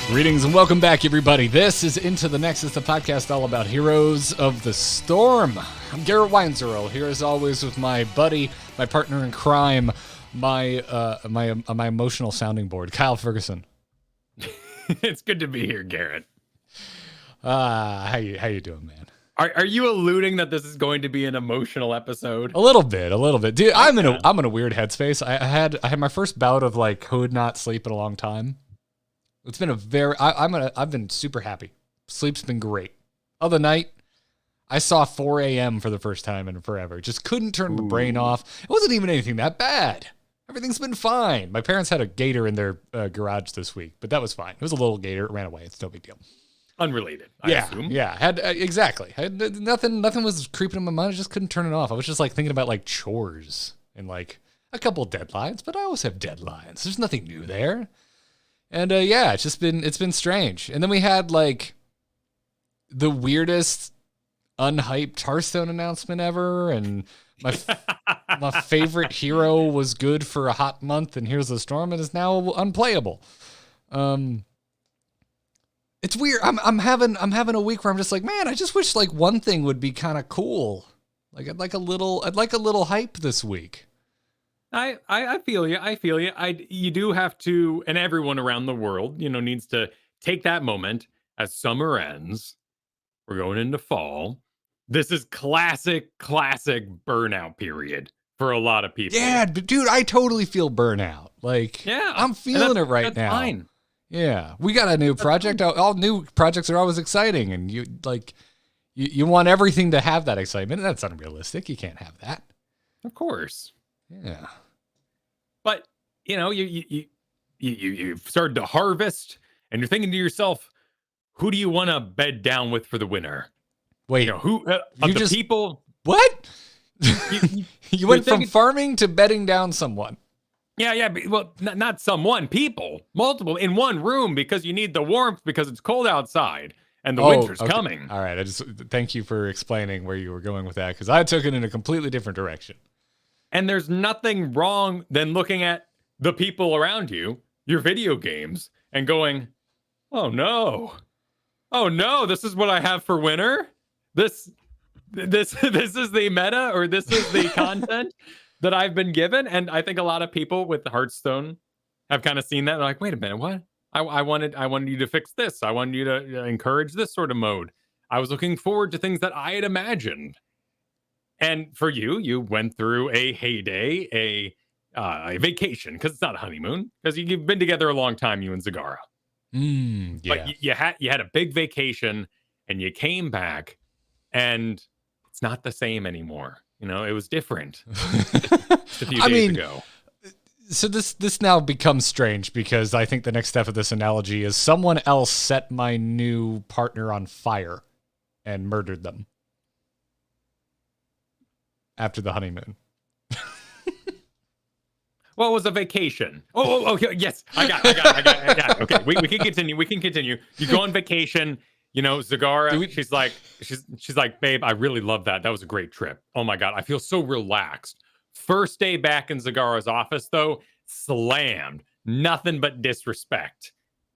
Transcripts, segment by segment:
Greetings and welcome back, everybody. This is Into the Nexus, the podcast all about Heroes of the Storm. I'm Garrett Weinzierl, here as always with my buddy, my partner in crime, my emotional sounding board, Kyle Fergusson. It's good to be here, Garrett. How you doing, man? Are you alluding that this is going to be an emotional episode? A little bit, dude. I'm in a weird headspace. I had my first bout of could not sleep in a long time. It's been I've been super happy. Sleep's been great. Other night, I saw 4 a.m. for the first time in forever. Just couldn't turn the brain off. It wasn't even anything that bad. Everything's been fine. My parents had a gator in their garage this week, but that was fine. It was a little gator. It ran away. It's no big deal. Unrelated, I assume. Yeah. Exactly. Nothing was creeping in my mind. I just couldn't turn it off. I was just thinking about chores and a couple deadlines, but I always have deadlines. There's nothing new there. And it's been strange. And then we had the weirdest unhyped Hearthstone announcement ever, and my favorite hero was good for a hot month, and Here's the Storm, and is now unplayable. It's weird. I'm having a week where I'm just man, I just wish one thing would be kind of cool. I'd like a little hype this week. I feel you. You do have to, and everyone around the world, needs to take that moment as summer ends. We're going into fall. This is classic burnout period for a lot of people. Yeah, dude, I totally feel burnout. I'm feeling it right now. Fine. Yeah, we got a new project. All new projects are always exciting, and you want everything to have that excitement. That's unrealistic. You can't have that. Of course. Yeah. But you've started to harvest, and you're thinking to yourself, who do you want to bed down with for the winter? Wait, who of people? What? You went from farming to bedding down someone. Yeah. Well, not someone, people, multiple in one room, because you need the warmth because it's cold outside and the winter's coming. All right. I just thank you for explaining where you were going with that, because I took it in a completely different direction. And there's nothing wrong than looking at the people around you, your video games, and going, oh no, this is what I have for winter. This is the meta, or this is the content that I've been given. And I think a lot of people with Hearthstone have kind of seen that. They're like, wait a minute, what? I wanted you to fix this. I wanted you to encourage this sort of mode. I was looking forward to things that I had imagined. And for you went through a heyday, a vacation, because it's not a honeymoon, because you've been together a long time, you and Zagara. Yeah. But you had a big vacation, and you came back, and it's not the same anymore. It was different just a few days ago. So this now becomes strange, because I think the next step of this analogy is someone else set my new partner on fire and murdered them after the honeymoon. Well, it was a vacation. Oh, yes. I got it. Yeah, okay. We can continue. You go on vacation, Zagara, she's like, babe, I really love that. That was a great trip. Oh my God. I feel so relaxed. First day back in Zagara's office, though, slammed. Nothing but disrespect.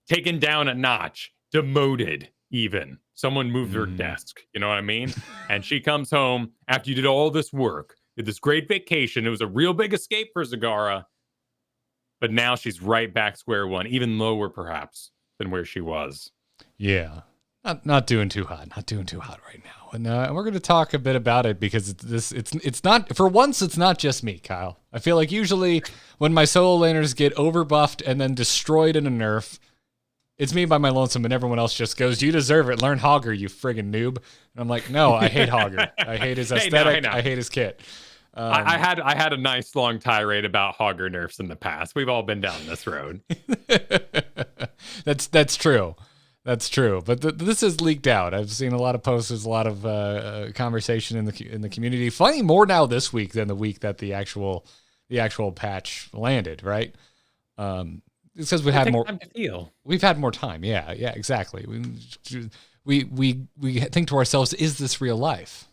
Taken down a notch. Demoted, even. Someone moved her desk. You know what I mean? And she comes home after you did all this work, did this great vacation. It was a real big escape for Zagara. But now she's right back square one, even lower perhaps than where she was. Yeah. Not doing too hot. Not doing too hot right now. And we're going to talk a bit about it, because it's not, for once, it's not just me, Kyle. I feel like usually when my solo laners get overbuffed and then destroyed in a nerf, it's me by my lonesome, and everyone else just goes, you deserve it. Learn Hogger, you friggin' noob. And I'm like, no, I hate Hogger. I hate his aesthetic. I hate his kit. I had a nice long tirade about Hogger nerfs in the past. We've all been down this road. That's true. That's true. But this has leaked out. I've seen a lot of posts. There's a lot of conversation in the community. Funny, more now this week than the week that the actual patch landed, right? It's because we had more time to feel. We've had more time. Yeah, exactly. We think to ourselves, is this real life?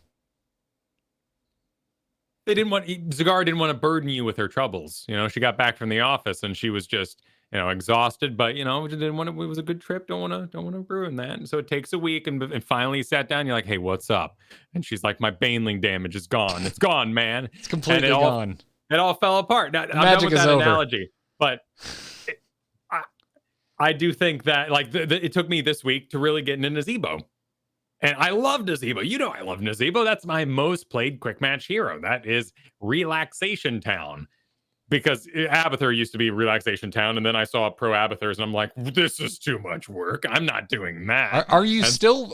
Zagara didn't want to burden you with her troubles. She got back from the office and she was just exhausted, but didn't want to. It was a good trip. Don't want to ruin that. And so it takes a week, and finally sat down. You're like, hey, what's up? And she's like, my baneling damage is gone. It's gone, man. It's completely gone. It all fell apart. Now, I'm done with that analogy, but I do think that it took me this week to really get into Nazebo. And I love Nazebo. I love Nazebo. That's my most played quick match hero. That is Relaxation Town. Because Abathur used to be Relaxation Town, and then I saw Pro Abathurs, and I'm like, this is too much work. I'm not doing that. Are you still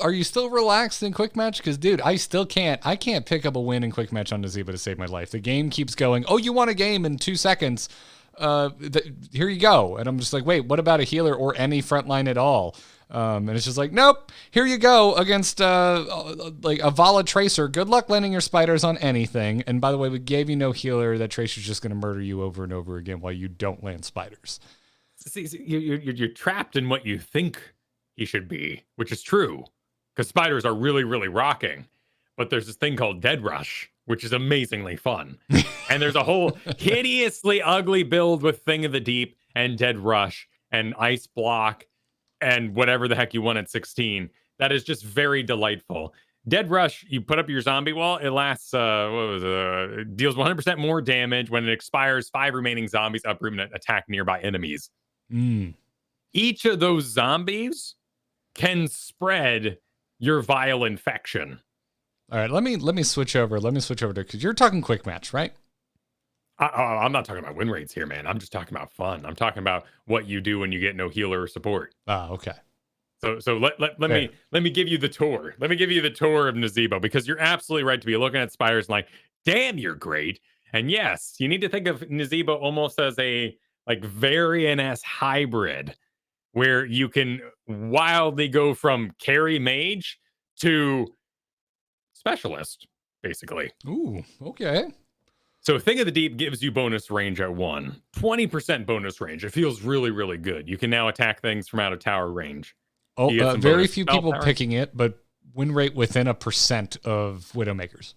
relaxed in quick match? Because dude, I can't pick up a win in quick match on Nazebo to save my life. The game keeps going. Oh, you won a game in 2 seconds. Here you go. And I'm just like, wait, what about a healer or any frontline at all? And it's just like, nope, here you go against like a Vala Tracer. Good luck landing your spiders on anything. And by the way, we gave you no healer. That Tracer's just going to murder you over and over again while you don't land spiders. See, you're trapped in what you think he should be, which is true, because spiders are really, really rocking. But there's this thing called Dead Rush, which is amazingly fun. And there's a whole hideously ugly build with Thing of the Deep and Dead Rush and Ice Block and whatever the heck you want at 16. That is just very delightful. Dead Rush, you put up your zombie wall. It lasts, deals 100% more damage. When it expires, 5 remaining zombies uproot and attack nearby enemies. Each of those zombies can spread your vile infection. All right, let me switch over. Because you're talking quick match, right? I'm not talking about win rates here, man. I'm just talking about fun. I'm talking about what you do when you get no healer or support. Okay. So let me give you the tour. Let me give you the tour of Nazebo, because you're absolutely right to be looking at spiders and like, damn, you're great. And yes, you need to think of Nazebo almost as a Varian-esque hybrid, where you can wildly go from carry mage to specialist, basically. Ooh, okay. So Thing of the Deep gives you bonus range at 1. 20% bonus range. It feels really, really good. You can now attack things from out of tower range. Oh, very few people picking it, but win rate within 1% of Widowmakers.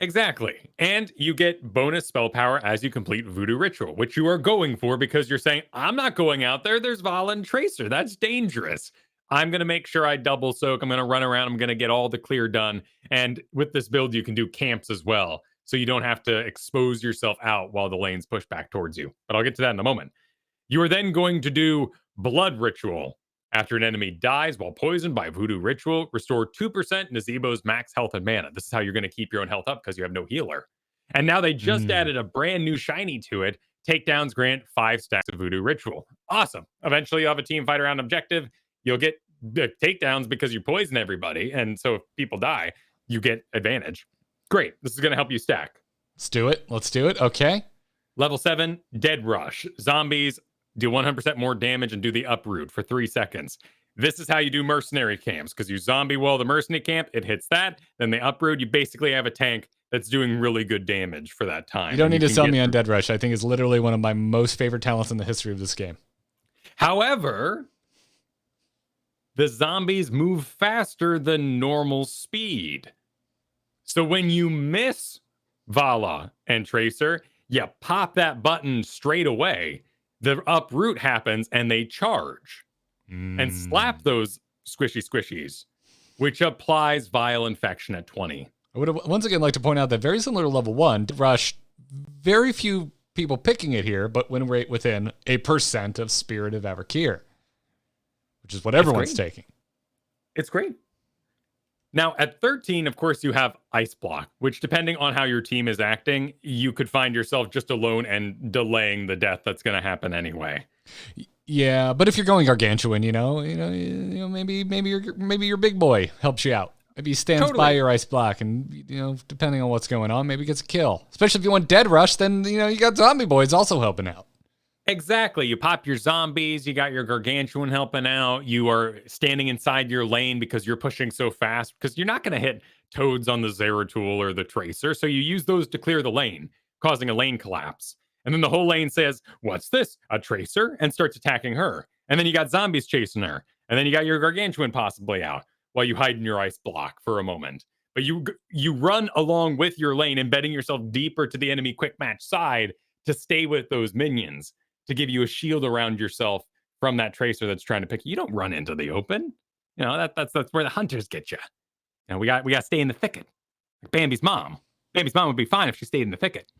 Exactly. And you get bonus spell power as you complete Voodoo Ritual, which you are going for because you're saying, I'm not going out there. There's Vala and Tracer. That's dangerous. I'm going to make sure I double soak. I'm going to run around. I'm going to get all the clear done. And with this build, you can do camps as well, so you don't have to expose yourself out while the lanes push back towards you. But I'll get to that in a moment. You are then going to do Blood Ritual. After an enemy dies while poisoned by Voodoo Ritual, restore 2% Nazebo's max health and mana. This is how you're going to keep your own health up, because you have no healer. And now they just added a brand new shiny to it. Takedowns grant 5 stacks of Voodoo Ritual. Awesome. Eventually, you have a team fight around objective. You'll get the takedowns because you poison everybody. And so if people die, you get advantage. Great. This is going to help you stack. Let's do it. Okay. Level 7, Dead Rush. Zombies do 100% more damage and do the uproot for 3 seconds. This is how you do mercenary camps, because you zombie wall the mercenary camp, it hits that, then the uproot, you basically have a tank that's doing really good damage for that time. You don't need to sell me on Dead Rush. I think it's literally one of my most favorite talents in the history of this game. However, the zombies move faster than normal speed. So when you miss Vala and Tracer, you pop that button straight away. The uproot happens and they charge and slap those squishies, which applies Vile Infection at 20. I would once again like to point out that very similar to level 1, Rush, very few people picking it here, but win rate within 1% of Spirit of Avakir, which is what everyone's taking. It's great. Now, at 13, of course, you have Ice Block, which, depending on how your team is acting, you could find yourself just alone and delaying the death that's going to happen anyway. Yeah, but if you're going Gargantuan, maybe your big boy helps you out. Maybe he stands by your Ice Block, and depending on what's going on, maybe gets a kill. Especially if you want Dead Rush, then you got Zombie Boys also helping out. Exactly. You pop your zombies, you got your Gargantuan helping out, you are standing inside your lane because you're pushing so fast, because you're not going to hit Toads on the Zeratul or the Tracer, so you use those to clear the lane, causing a lane collapse. And then the whole lane says, what's this? A Tracer? And starts attacking her. And then you got zombies chasing her. And then you got your Gargantuan possibly out while you hide in your Ice Block for a moment. But you run along with your lane, embedding yourself deeper to the enemy quick match side to stay with those minions, to give you a shield around yourself from that tracer that's trying to pick you. You don't run into the open. You know, that's where the hunters get you. And we got to stay in the thicket. Like Bambi's mom. Bambi's mom would be fine if she stayed in the thicket.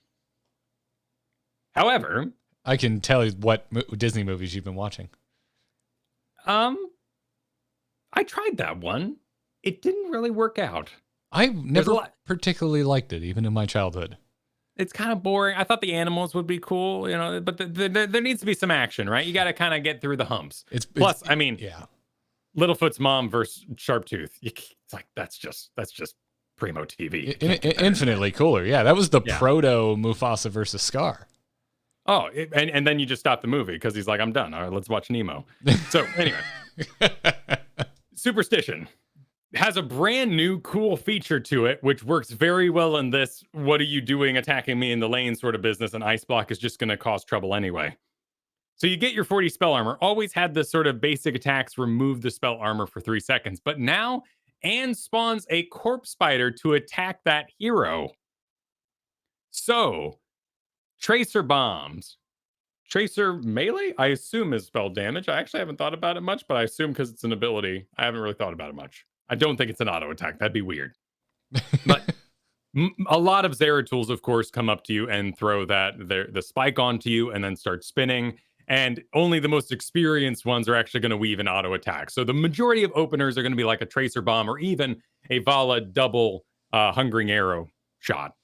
However, I can tell you what Disney movies you've been watching. I tried that one. It didn't really work out. I never particularly liked it, even in my childhood. It's kind of boring. I thought the animals would be cool, you know, but there needs to be some action, right? You got to kind of get through the humps. Plus, I mean, yeah, Littlefoot's mom versus Sharptooth. It's like that's just primo TV. Infinitely cooler. Yeah, that was the proto Mufasa versus Scar. Oh, and then you just stop the movie because he's like, I'm done. All right, let's watch Nemo. So anyway, Superstition has a brand new cool feature to it, which works very well in this what are you doing attacking me in the lane sort of business, and Ice Block is just going to cause trouble anyway. So you get your 40 spell armor, always had this sort of basic attacks, remove the spell armor for 3 seconds, but now Anne spawns a corpse spider to attack that hero. So, Tracer bombs. Tracer melee, I assume is spell damage. I actually haven't thought about it much, but I assume because it's an ability, I haven't really thought about it much. I don't think it's an auto attack. That'd be weird. But a lot of Zeratul, of course, come up to you and throw the spike onto you and then start spinning. And only the most experienced ones are actually going to weave an auto attack. So the majority of openers are going to be like a Tracer Bomb or even a Vala double Hungering Arrow shot.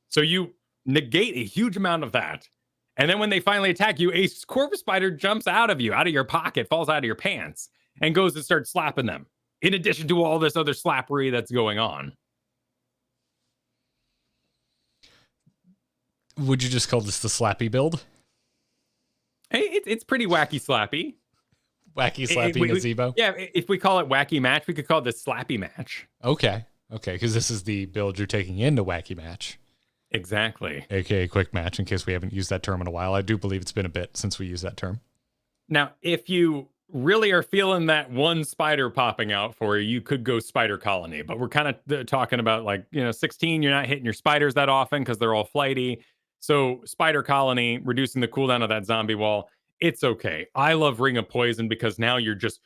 So you negate a huge amount of that. And then when they finally attack you, a corpse spider jumps out of your pocket, falls out of your pants, and goes to start slapping them. In addition to all this other slappery that's going on. Would you just call this the slappy build? Hey, it's pretty wacky slappy. Wacky slappy gazebo? Yeah, if we call it wacky match, we could call it the slappy match. Okay, because this is the build you're taking into wacky match. Exactly. AKA quick match, in case we haven't used that term in a while. I do believe it's been a bit since we used that term. Now, if you really are feeling that one spider popping out for you, you could go spider colony. But we're kind of talking about 16, you're not hitting your spiders that often because they're all flighty. So spider colony, reducing the cooldown of that zombie wall, it's okay. I love Ring of Poison because now you're just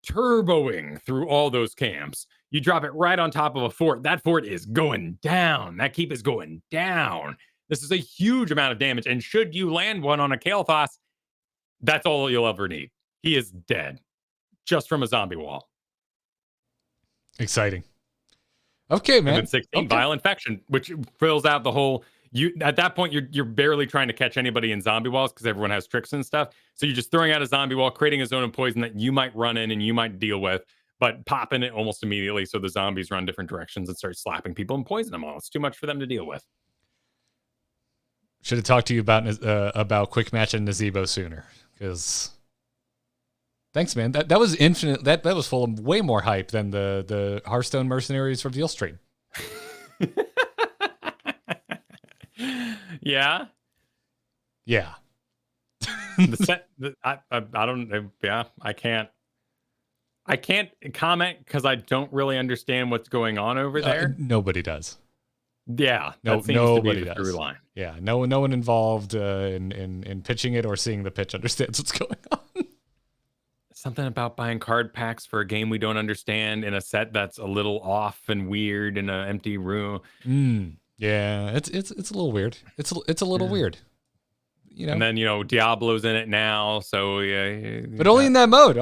turboing through all those camps. You drop it right on top of a fort. That fort is going down. That keep is going down. This is a huge amount of damage. And should you land one on a Kael'thas, that's all you'll ever need. He is dead just from a zombie wall. Exciting. Okay, man. And then 16, Vile Infection, which fills out the whole... at that point, you're barely trying to catch anybody in zombie walls because everyone has tricks and stuff. So you're just throwing out a zombie wall, creating a zone of poison that you might run in and you might deal with, but popping it almost immediately so the zombies run different directions and start slapping people and poison them all. It's too much for them to deal with. Should have talked to you about quick match and Nazebo sooner, because... Thanks, man. That was infinite. That was full of way more hype than the Hearthstone Mercenaries reveal stream. Yeah. Yeah. I don't. Yeah, I can't comment because I don't really understand what's going on over there. Nobody does. Yeah, that seems nobody to be the through line. Yeah, no one involved in pitching it or seeing the pitch understands what's going on. Something about buying card packs for a game we don't understand in a set that's a little off and weird in an empty room. Yeah, it's a little weird. It's a little weird. And then Diablo's in it now, so yeah. But only in that mode.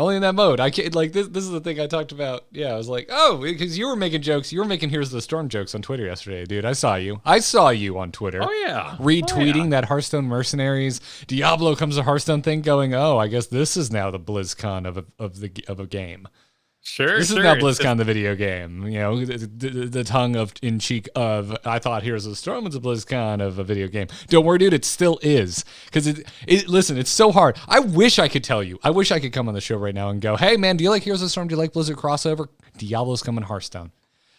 I can't this is the thing I talked about. Yeah, I was like, oh, because you were making jokes. You were making Here's the Storm jokes on Twitter yesterday, dude. I saw you on Twitter. Oh yeah, retweeting that Hearthstone Mercenaries Diablo comes to Hearthstone thing, going, oh, I guess this is now the BlizzCon of a game. Sure, this is now BlizzCon, the video game. The tongue in cheek of, I thought Heroes of the Storm was a BlizzCon of a video game. Don't worry, dude, it still is. Because listen, it's so hard. I wish I could tell you. I wish I could come on the show right now and go, hey, man, do you like Heroes of the Storm? Do you like Blizzard crossover? Diablo's coming to Hearthstone.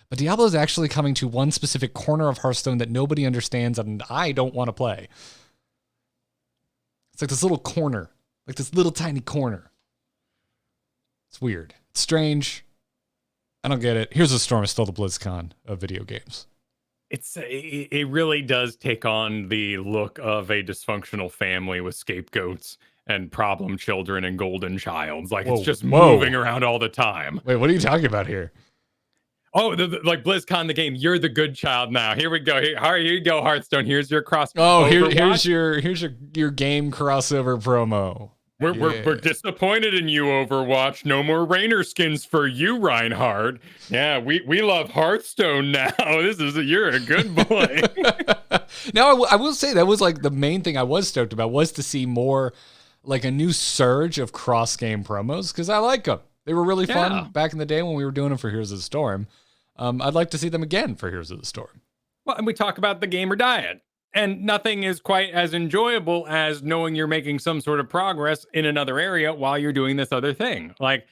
But Diablo's actually coming to one specific corner of Hearthstone that nobody understands and I don't want to play. It's like this little corner. Like this little tiny corner. It's weird. Strange. I don't get it. Here's the Storm is still the BlizzCon of video games. it really does take on the look of a dysfunctional family with scapegoats and problem children and golden childs. Like it's Whoa, just moving whoa. around all the time. Wait, what are you talking about here? Oh, like BlizzCon, the game. You're the good child now. Here we go. Here you go, Hearthstone. Here's your cross. Oh, Overwatch. here's your game crossover promo. We're disappointed in you, Overwatch. No more Rainer skins for you, Reinhardt. Yeah, we love Hearthstone now. You're a good boy. Now, I will say that was like the main thing I was stoked about was to see more, like a new surge of cross-game promos, because I like them. They were really fun back in the day when we were doing them for Heroes of the Storm. I'd like to see them again for Heroes of the Storm. Well, and we talk about the gamer diet. And nothing is quite as enjoyable as knowing you're making some sort of progress in another area while you're doing this other thing. Like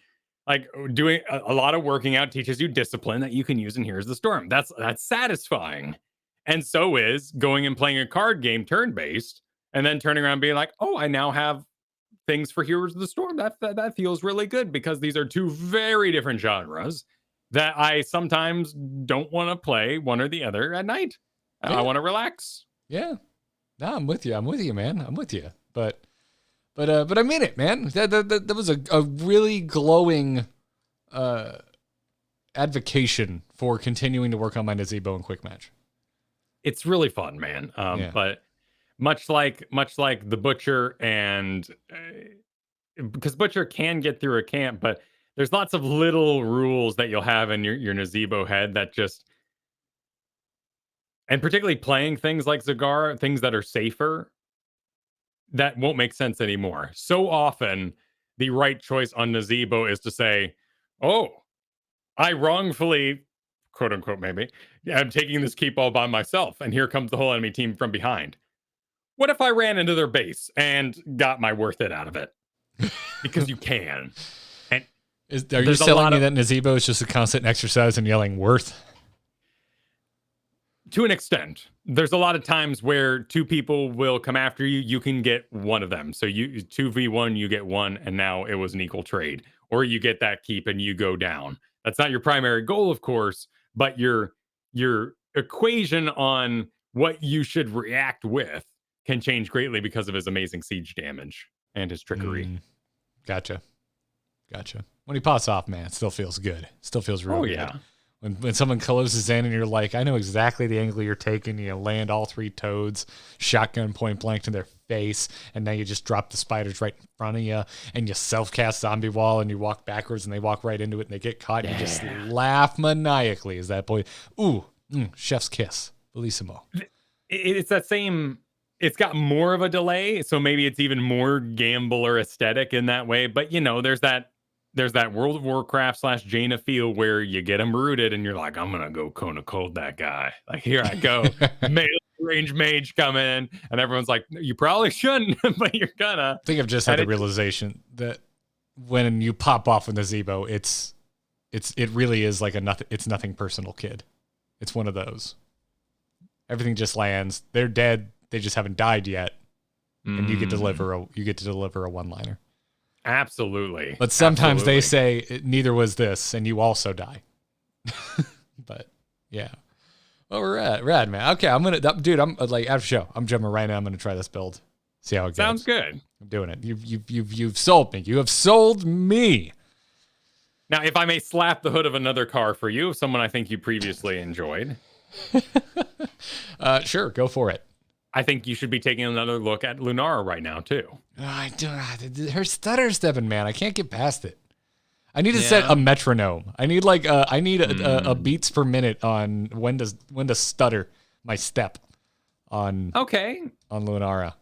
doing a lot of working out teaches you discipline that you can use in Here's the Storm. That's satisfying. And so is going and playing a card game turn-based and then turning around and being like, oh, I now have things for Heroes of the Storm. That feels really good because these are two very different genres that I sometimes don't want to play one or the other at night. I want to relax. Yeah, no, I'm with you. I'm with you, man. I'm with you. But I mean it, man. That was a really glowing advocation for continuing to work on my Nazebo and Quick Match. It's really fun, man. But much like the Butcher and because Butcher can get through a camp, but there's lots of little rules that you'll have in your Nazebo head that just. And particularly playing things like Zagara, things that are safer, that won't make sense anymore. So often, the right choice on Nazebo is to say, oh, I wrongfully, quote unquote, maybe, I'm taking this keep all by myself, and here comes the whole enemy team from behind. What if I ran into their base and got my worth it out of it? Because you can. And are you telling me that Nazebo is just a constant exercise in yelling worth? To an extent, there's a lot of times where two people will come after you. You can get one of them. So you 2v1, you get one, and now it was an equal trade. Or you get that keep and you go down. That's not your primary goal, of course, but your equation on what you should react with can change greatly because of his amazing siege damage and his trickery. Gotcha. When he pops off, man, it still feels good. Still feels real good. Yeah. When someone closes in and you're like, I know exactly the angle you're taking, you land all three toads, shotgun point blank to their face, and now you just drop the spiders right in front of you, and you self-cast zombie wall, and you walk backwards, and they walk right into it, and they get caught, and you just laugh maniacally as that boy. Ooh, chef's kiss. Bellissimo. It's that same... It's got more of a delay, so maybe it's even more gambler aesthetic in that way, but, there's that World of Warcraft / Jaina feel where you get them rooted and you're like, I'm going to go Kona Cold that guy. Like, here I go. Melee range mage coming in. And everyone's like, you probably shouldn't, but you're gonna. I think I've just had the realization that when you pop off in the Zebo, it really is like it's nothing personal, kid. It's one of those. Everything just lands. They're dead. They just haven't died yet. And you get to deliver a one-liner. Absolutely. But sometimes they say neither was this, and you also die. But yeah. Well, we're rad, man. Okay, I'm like after show, I'm jumping right now. I'm gonna try this build. See how it goes. Sounds good. I'm doing it. You've sold me. You have sold me. Now, if I may slap the hood of another car for you, someone I think you previously enjoyed. Sure, go for it. I think you should be taking another look at Lunara right now, too. I do. Her stutter stepping, man. I can't get past it. I need to set a metronome. I need a beats per minute on when to stutter my step on Lunara.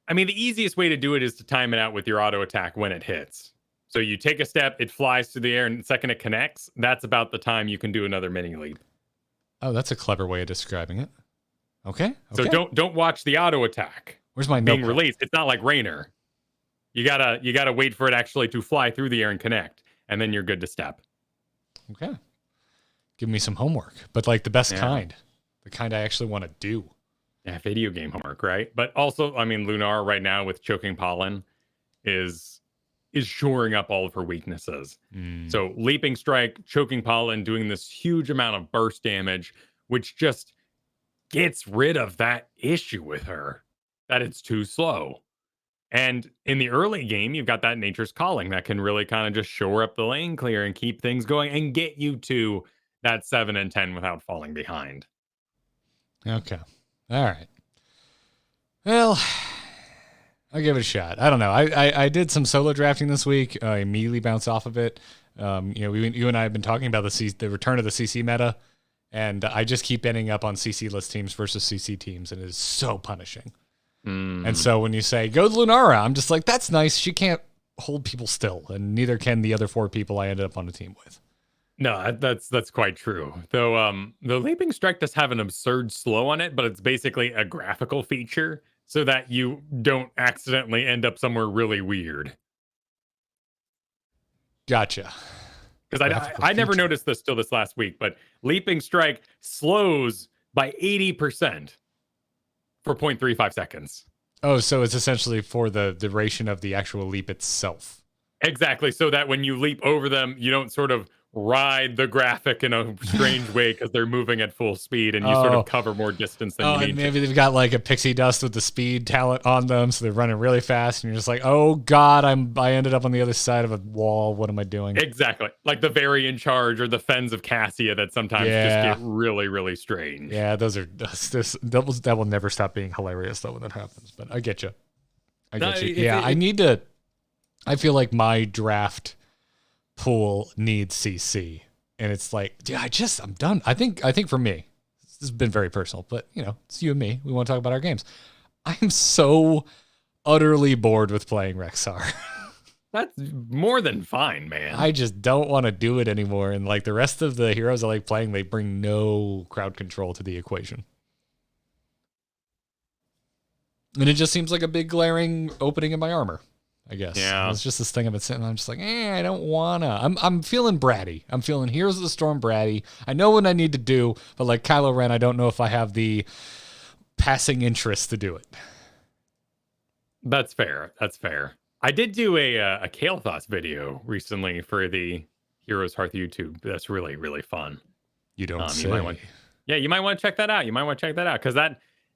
I mean, the easiest way to do it is to time it out with your auto attack when it hits. So you take a step, it flies through the air, and the second it connects, that's about the time you can do another mini leap. Oh, that's a clever way of describing it. Okay. So don't watch the auto attack. Where's my being released? It's not like Rainer. You gotta wait for it actually to fly through the air and connect, and then you're good to step. Okay. Give me some homework, but like the best kind, the kind I actually want to do. Yeah, video game homework, right? But also, I mean, Lunar right now with choking pollen is shoring up all of her weaknesses. So leaping strike, choking pollen, doing this huge amount of burst damage, which just gets rid of that issue with her, that it's too slow. And in the early game, you've got that nature's calling that can really kind of just shore up the lane clear and keep things going and get you to that 7 and 10 without falling behind. Okay. All right. Well, I'll give it a shot. I don't know. I did some solo drafting this week. I immediately bounced off of it. You and I have been talking about the return of the CC meta, and I just keep ending up on CC-less teams versus CC teams, and it is so punishing. And so when you say, go to Lunara, I'm just like, that's nice. She can't hold people still, and neither can the other 4 people I ended up on a team with. No, that's quite true. Though the Leaping Strike does have an absurd slow on it, but it's basically a graphical feature so that you don't accidentally end up somewhere really weird. Gotcha. Because I never noticed this till this last week, but Leaping Strike slows by 80% for 0.35 seconds. Oh, so it's essentially for the duration of the actual leap itself. Exactly. So that when you leap over them, you don't sort of ride the graphic in a strange way because they're moving at full speed and you sort of cover more distance than you need. And maybe they've got like a pixie dust with the speed talent on them, so they're running really fast, and you're just like, oh god, I ended up on the other side of a wall. What am I doing? Exactly. Like the Very in Charge or the Fens of Cassia that sometimes just get really, really strange. Yeah, that will never stop being hilarious though when that happens. But I get you. I feel like my draft pool needs CC, and it's like, dude, I'm done. I think for me, this has been very personal, but it's you and me. We want to talk about our games. I'm so utterly bored with playing Rexar. That's more than fine, man. I just don't want to do it anymore. And like the rest of the heroes I like playing, they bring no crowd control to the equation. And it just seems like a big glaring opening in my armor, I guess. Yeah. It's just this thing I've been sitting. I'm just like, I don't wanna. I'm feeling bratty. I'm feeling Heroes of the Storm bratty. I know what I need to do, but like Kylo Ren, I don't know if I have the passing interest to do it. That's fair. I did do a Kael'thas video recently for the Heroes Hearth YouTube. That's really, really fun. You don't say. You might want to check that out. Because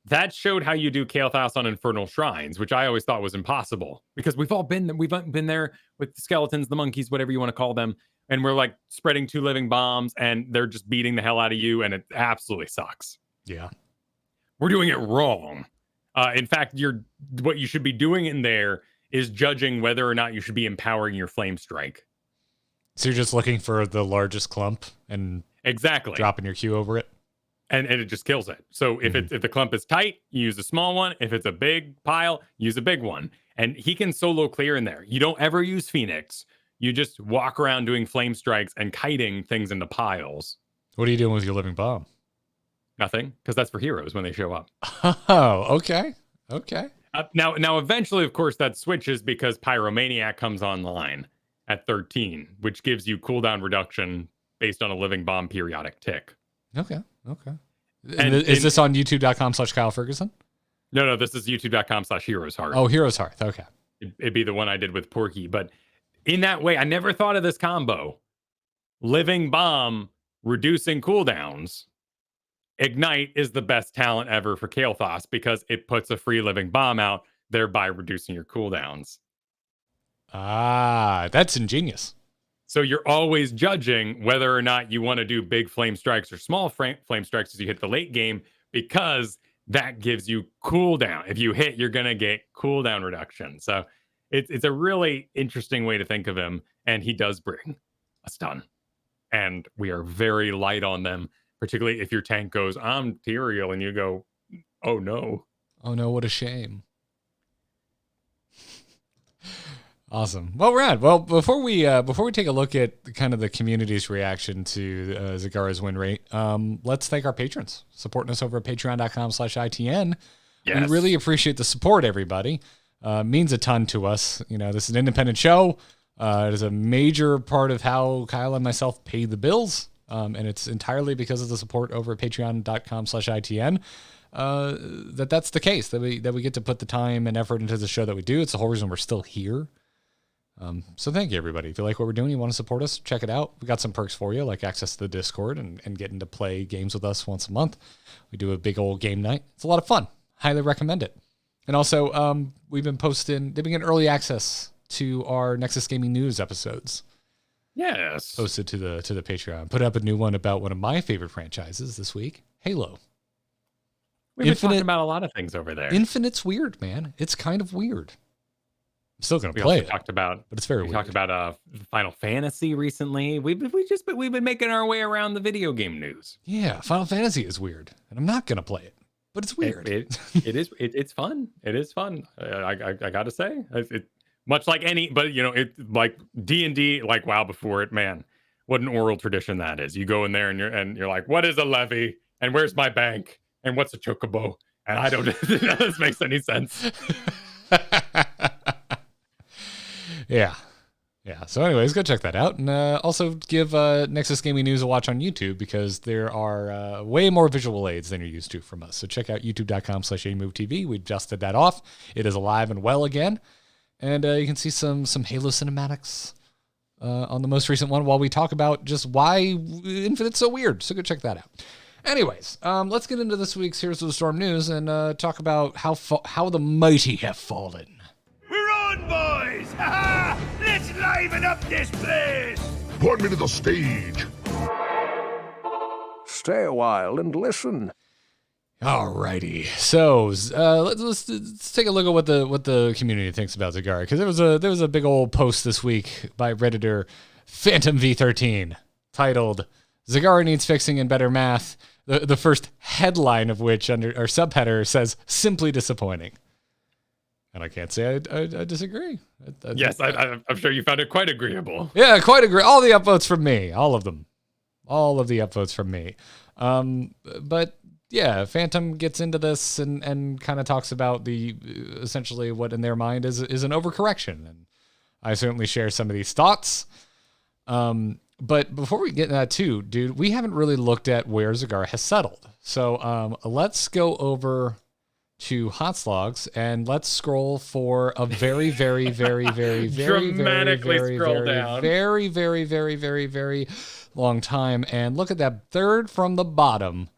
that showed how you do Kael'thas on Infernal Shrines, which I always thought was impossible because we've been there with the skeletons, the monkeys, whatever you want to call them, and we're like spreading 2 living bombs, and they're just beating the hell out of you, and it absolutely sucks. Yeah, we're doing it wrong. In fact, what you should be doing in there is judging whether or not you should be empowering your Flame Strike. So you're just looking for the largest clump and exactly dropping your Q over it. And it just kills it. So if the clump is tight, you use a small one. If it's a big pile, use a big one. And he can solo clear in there. You don't ever use Phoenix. You just walk around doing flame strikes and kiting things into piles. What are you doing with your living bomb? Nothing, because that's for heroes when they show up. Oh, okay. Now, eventually, of course, that switches because Pyromaniac comes online at 13, which gives you cooldown reduction based on a living bomb periodic tick. Okay. And is this on youtube.com/Kyle Fergusson? No, this is youtube.com/Heroes Hearth. Oh, Heroes Hearth. Okay. It'd be the one I did with Porky. But in that way, I never thought of this combo. Living bomb, reducing cooldowns. Ignite is the best talent ever for Kael'thas because it puts a free living bomb out, thereby reducing your cooldowns. Ah, that's ingenious. So you're always judging whether or not you want to do big flame strikes or small flame strikes as you hit the late game, because that gives you cooldown. If you hit, you're going to get cooldown reduction. So it's a really interesting way to think of him. And he does bring a stun. And we are very light on them, particularly if your tank goes, I'm Tyrael, and you go, oh no. Oh no, what a shame. Awesome. Well, Rad. Well, before we take a look at kind of the community's reaction to Zagara's win rate, let's thank our patrons supporting us over at patreon.com/ITN. Yes. We really appreciate the support, everybody. Means a ton to us. This is an independent show. It is a major part of how Kyle and myself pay the bills, and it's entirely because of the support over at patreon.com/ITN. That's the case, that we get to put the time and effort into the show that we do. It's the whole reason we're still here. So thank you, everybody. If you like what we're doing, you want to support us, check it out. We got some perks for you, like access to the Discord and getting to play games with us once a month. We do a big old game night. It's a lot of fun. Highly recommend it. And also, they've been getting early access to our Nexus Gaming News episodes. Yes. Posted to the Patreon. Put up a new one about one of my favorite franchises this week, Halo. We've been talking about a lot of things over there. Infinite's weird, man. It's kind of weird. I'm still going to play it. But it's very weird. We talked about Final Fantasy recently. We've been making our way around the video game news. Yeah, Final Fantasy is weird, and I'm not going to play it, but it's weird. It's fun. It is fun. I got to say, much like like D&D, like WoW before it, man. What an oral tradition that is. You go in there and you're like, what is a levy? And where's my bank? And what's a chocobo? And I don't none of this makes any sense. Yeah. So anyways, go check that out. And also give Nexus Gaming News a watch on YouTube, because there are way more visual aids than you're used to from us. So check out youtube.com/AMoveTV. We dusted that off. It is alive and well again. And you can see some Halo cinematics on the most recent one while we talk about just why Infinite's so weird. So go check that out. Anyways, let's get into this week's Heroes of the Storm news and talk about how the mighty have fallen. We're on, boys! Ha-ha! Let's liven up this place! Point me to the stage. Stay a while and listen. Alrighty, so let's take a look at what the community thinks about Zagara, because there was a big old post this week by Redditor Phantom V13 titled "Zagara needs fixing and better math." The first headline of which or subheader says "simply disappointing," and I can't say I disagree. Yes, I'm sure you found it quite agreeable. Yeah, quite agree. All the upvotes from me, all of them, all of the upvotes from me. But yeah, Phantom gets into this and kind of talks about essentially what in their mind is an overcorrection, and I certainly share some of these thoughts. But before we get into that too, dude, we haven't really looked at where Zagara has settled. So let's go over to Hotslogs and let's scroll for a very, very, very, very, very, dramatically very, scroll very, down. very, very, very, very, very long time and look at that third from the bottom.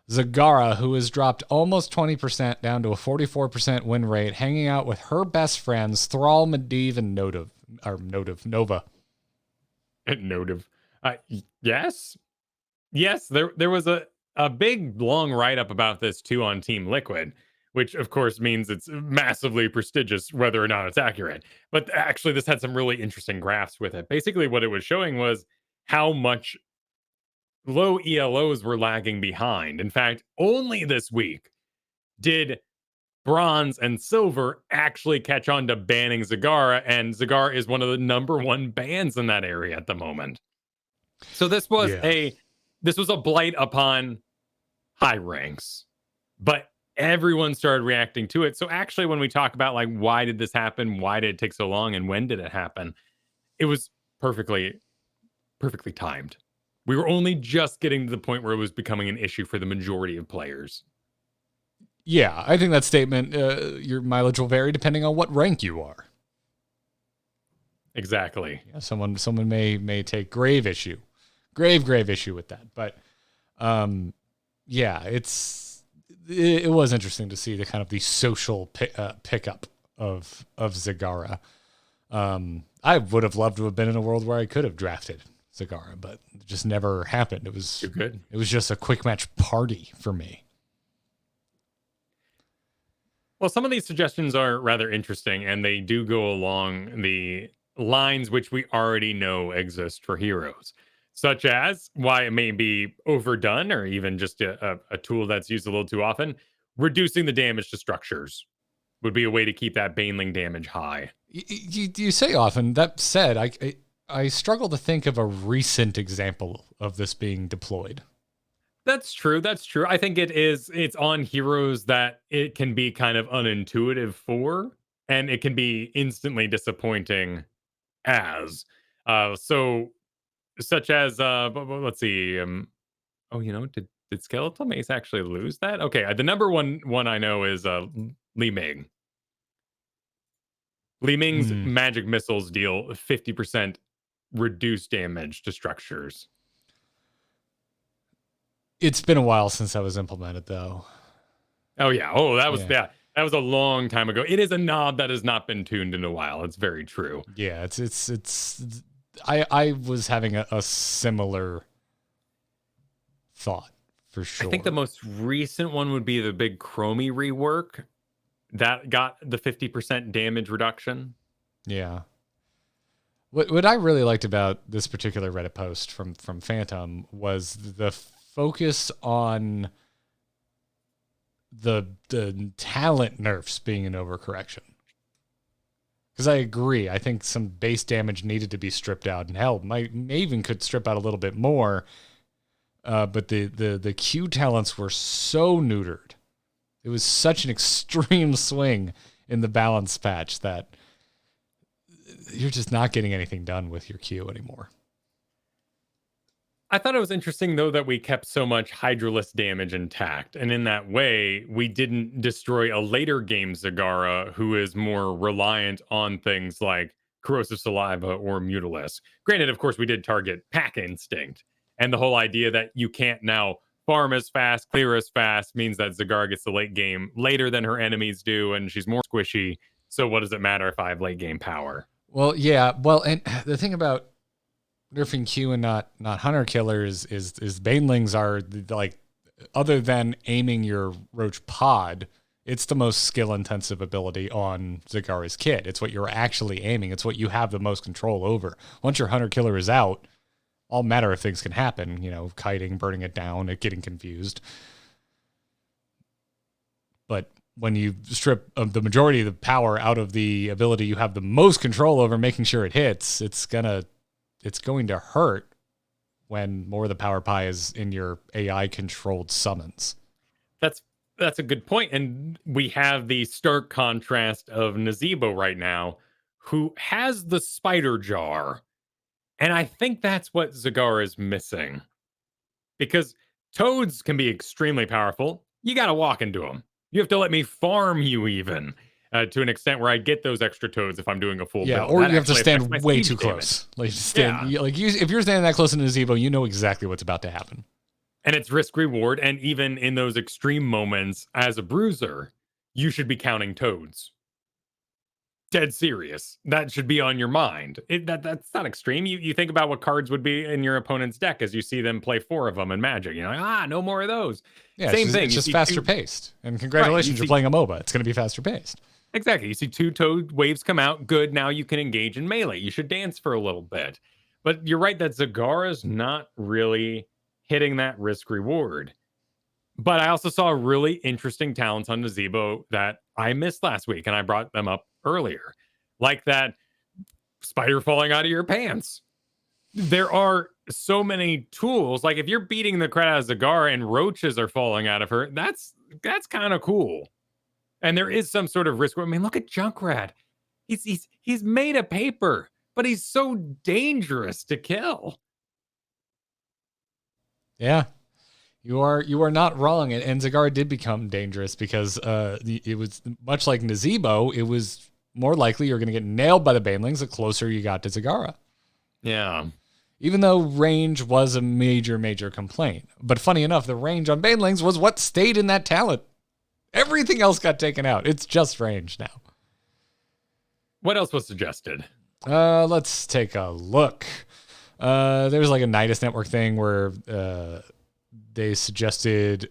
Zagara, who has dropped almost 20% down to a 44% win rate, hanging out with her best friends, Thrall, Medivh, and Nova. Notive. Yes. There was a big long write-up about this too on Team Liquid, which of course means it's massively prestigious whether or not it's accurate. But actually this had some really interesting graphs with it. Basically what it was showing was how much low ELOs were lagging behind. In fact, only this week did Bronze and Silver actually catch on to banning Zagara, and Zagara is one of the #1 bans in that area at the moment. So this was a blight upon high ranks, but everyone started reacting to it. So actually, when we talk about like why did this happen, why did it take so long, and when did it happen, it was perfectly timed. We were only just getting to the point where it was becoming an issue for the majority of players. Yeah, I think that statement, your mileage will vary depending on what rank you are. Exactly. Yeah, someone may take grave issue with that. But yeah, it was interesting to see the kind of the social pickup of Zagara. I would have loved to have been in a world where I could have drafted Zagara, but it just never happened. It was too good. It was just a quick match party for me. Well, some of these suggestions are rather interesting, and they do go along the lines which we already know exist for heroes, such as why it may be overdone or even just a tool that's used a little too often. Reducing the damage to structures would be a way to keep that Baneling damage high. You say often. That said, I struggle to think of a recent example of this being deployed. That's true. I think it's on heroes that it can be kind of unintuitive for, and it can be instantly disappointing as. So such as let's see. Did Skeletal Mace actually lose that? Okay, the number one I know is Li Ming. Li Ming's magic missiles deal 50% reduced damage to structures. It's been a while since that was implemented, though. Oh yeah. Oh, that was that was a long time ago. It is a knob that has not been tuned in a while. It's very true. Yeah, it's. I was having a similar thought for sure. I think the most recent one would be the big Chromie rework that got the 50% damage reduction. Yeah. What I really liked about this particular Reddit post from Phantom was the focus on the talent nerfs being an overcorrection. Because I agree, I think some base damage needed to be stripped out, and hell, may even could strip out a little bit more. But the Q talents were so neutered. It was such an extreme swing in the balance patch that you're just not getting anything done with your Q anymore. I thought it was interesting, though, that we kept so much Hydralisk damage intact. And in that way, we didn't destroy a later game Zagara who is more reliant on things like Corrosive Saliva or Mutalisk. Granted, of course, we did target Pack Instinct. And the whole idea that you can't now farm as fast, clear as fast, means that Zagara gets the late game later than her enemies do, and she's more squishy. So what does it matter if I have late game power? Well, yeah. Well, and the thing about nerfing Q and not hunter killers is banelings are like, other than aiming your roach pod, it's the most skill intensive ability on Zagara's kit. It's what you're actually aiming. It's what you have the most control over. Once your hunter killer is out, all matter of things can happen, kiting, burning it down, it getting confused. But when you strip the majority of the power out of the ability you have the most control over, making sure it hits, it's going to hurt when more of the power pie is in your AI controlled summons. That's a good point. And we have the stark contrast of Nazebo right now, who has the spider jar. And I think that's what Zagara is missing. Because toads can be extremely powerful. You got to walk into them. You have to let me farm you even. To an extent where I get those extra toads if I'm doing a full build. Or you have to stand way too close. Like, if you're standing that close in a Nazebo, you know exactly what's about to happen. And it's risk reward. And even in those extreme moments, as a bruiser, you should be counting toads. Dead serious. That should be on your mind. That's not extreme. You think about what cards would be in your opponent's deck as you see them play 4 of them in Magic. You're like, no more of those. Yeah, Same thing. It's just faster paced. And congratulations, you're playing a MOBA. It's going to be faster paced. Exactly. You see 2 toad waves come out. Good. Now you can engage in melee. You should dance for a little bit. But you're right that Zagara's not really hitting that risk reward. But I also saw really interesting talents on Nazebo that I missed last week, and I brought them up earlier. Like that spider falling out of your pants. There are so many tools. Like if you're beating the crap out of Zagara and roaches are falling out of her, that's kind of cool. And there is some sort of risk. I mean, look at Junkrat. He's made of paper, but he's so dangerous to kill. Yeah. You are not wrong, and Zagara did become dangerous because it was much like Nazebo. It was more likely you're going to get nailed by the banelings the closer you got to Zagara. Yeah. Even though range was a major complaint. But funny enough, the range on banelings was what stayed in that talent. Everything else got taken out. It's just range now. What else was suggested? Let's take a look. There was like a Nidus Network thing where they suggested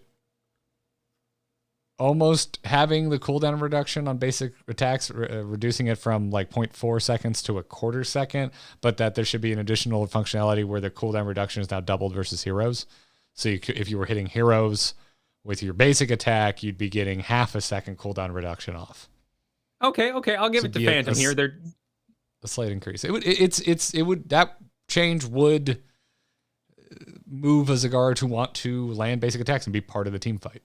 almost having the cooldown reduction on basic attacks, reducing it from like 0.4 seconds to a quarter second, but that there should be an additional functionality where the cooldown reduction is now doubled versus heroes. So if you were hitting heroes with your basic attack, you'd be getting half a second cooldown reduction off. Okay, I'll give it to Phantom here. They're a slight increase. That change would move a Zagara to want to land basic attacks and be part of the team fight.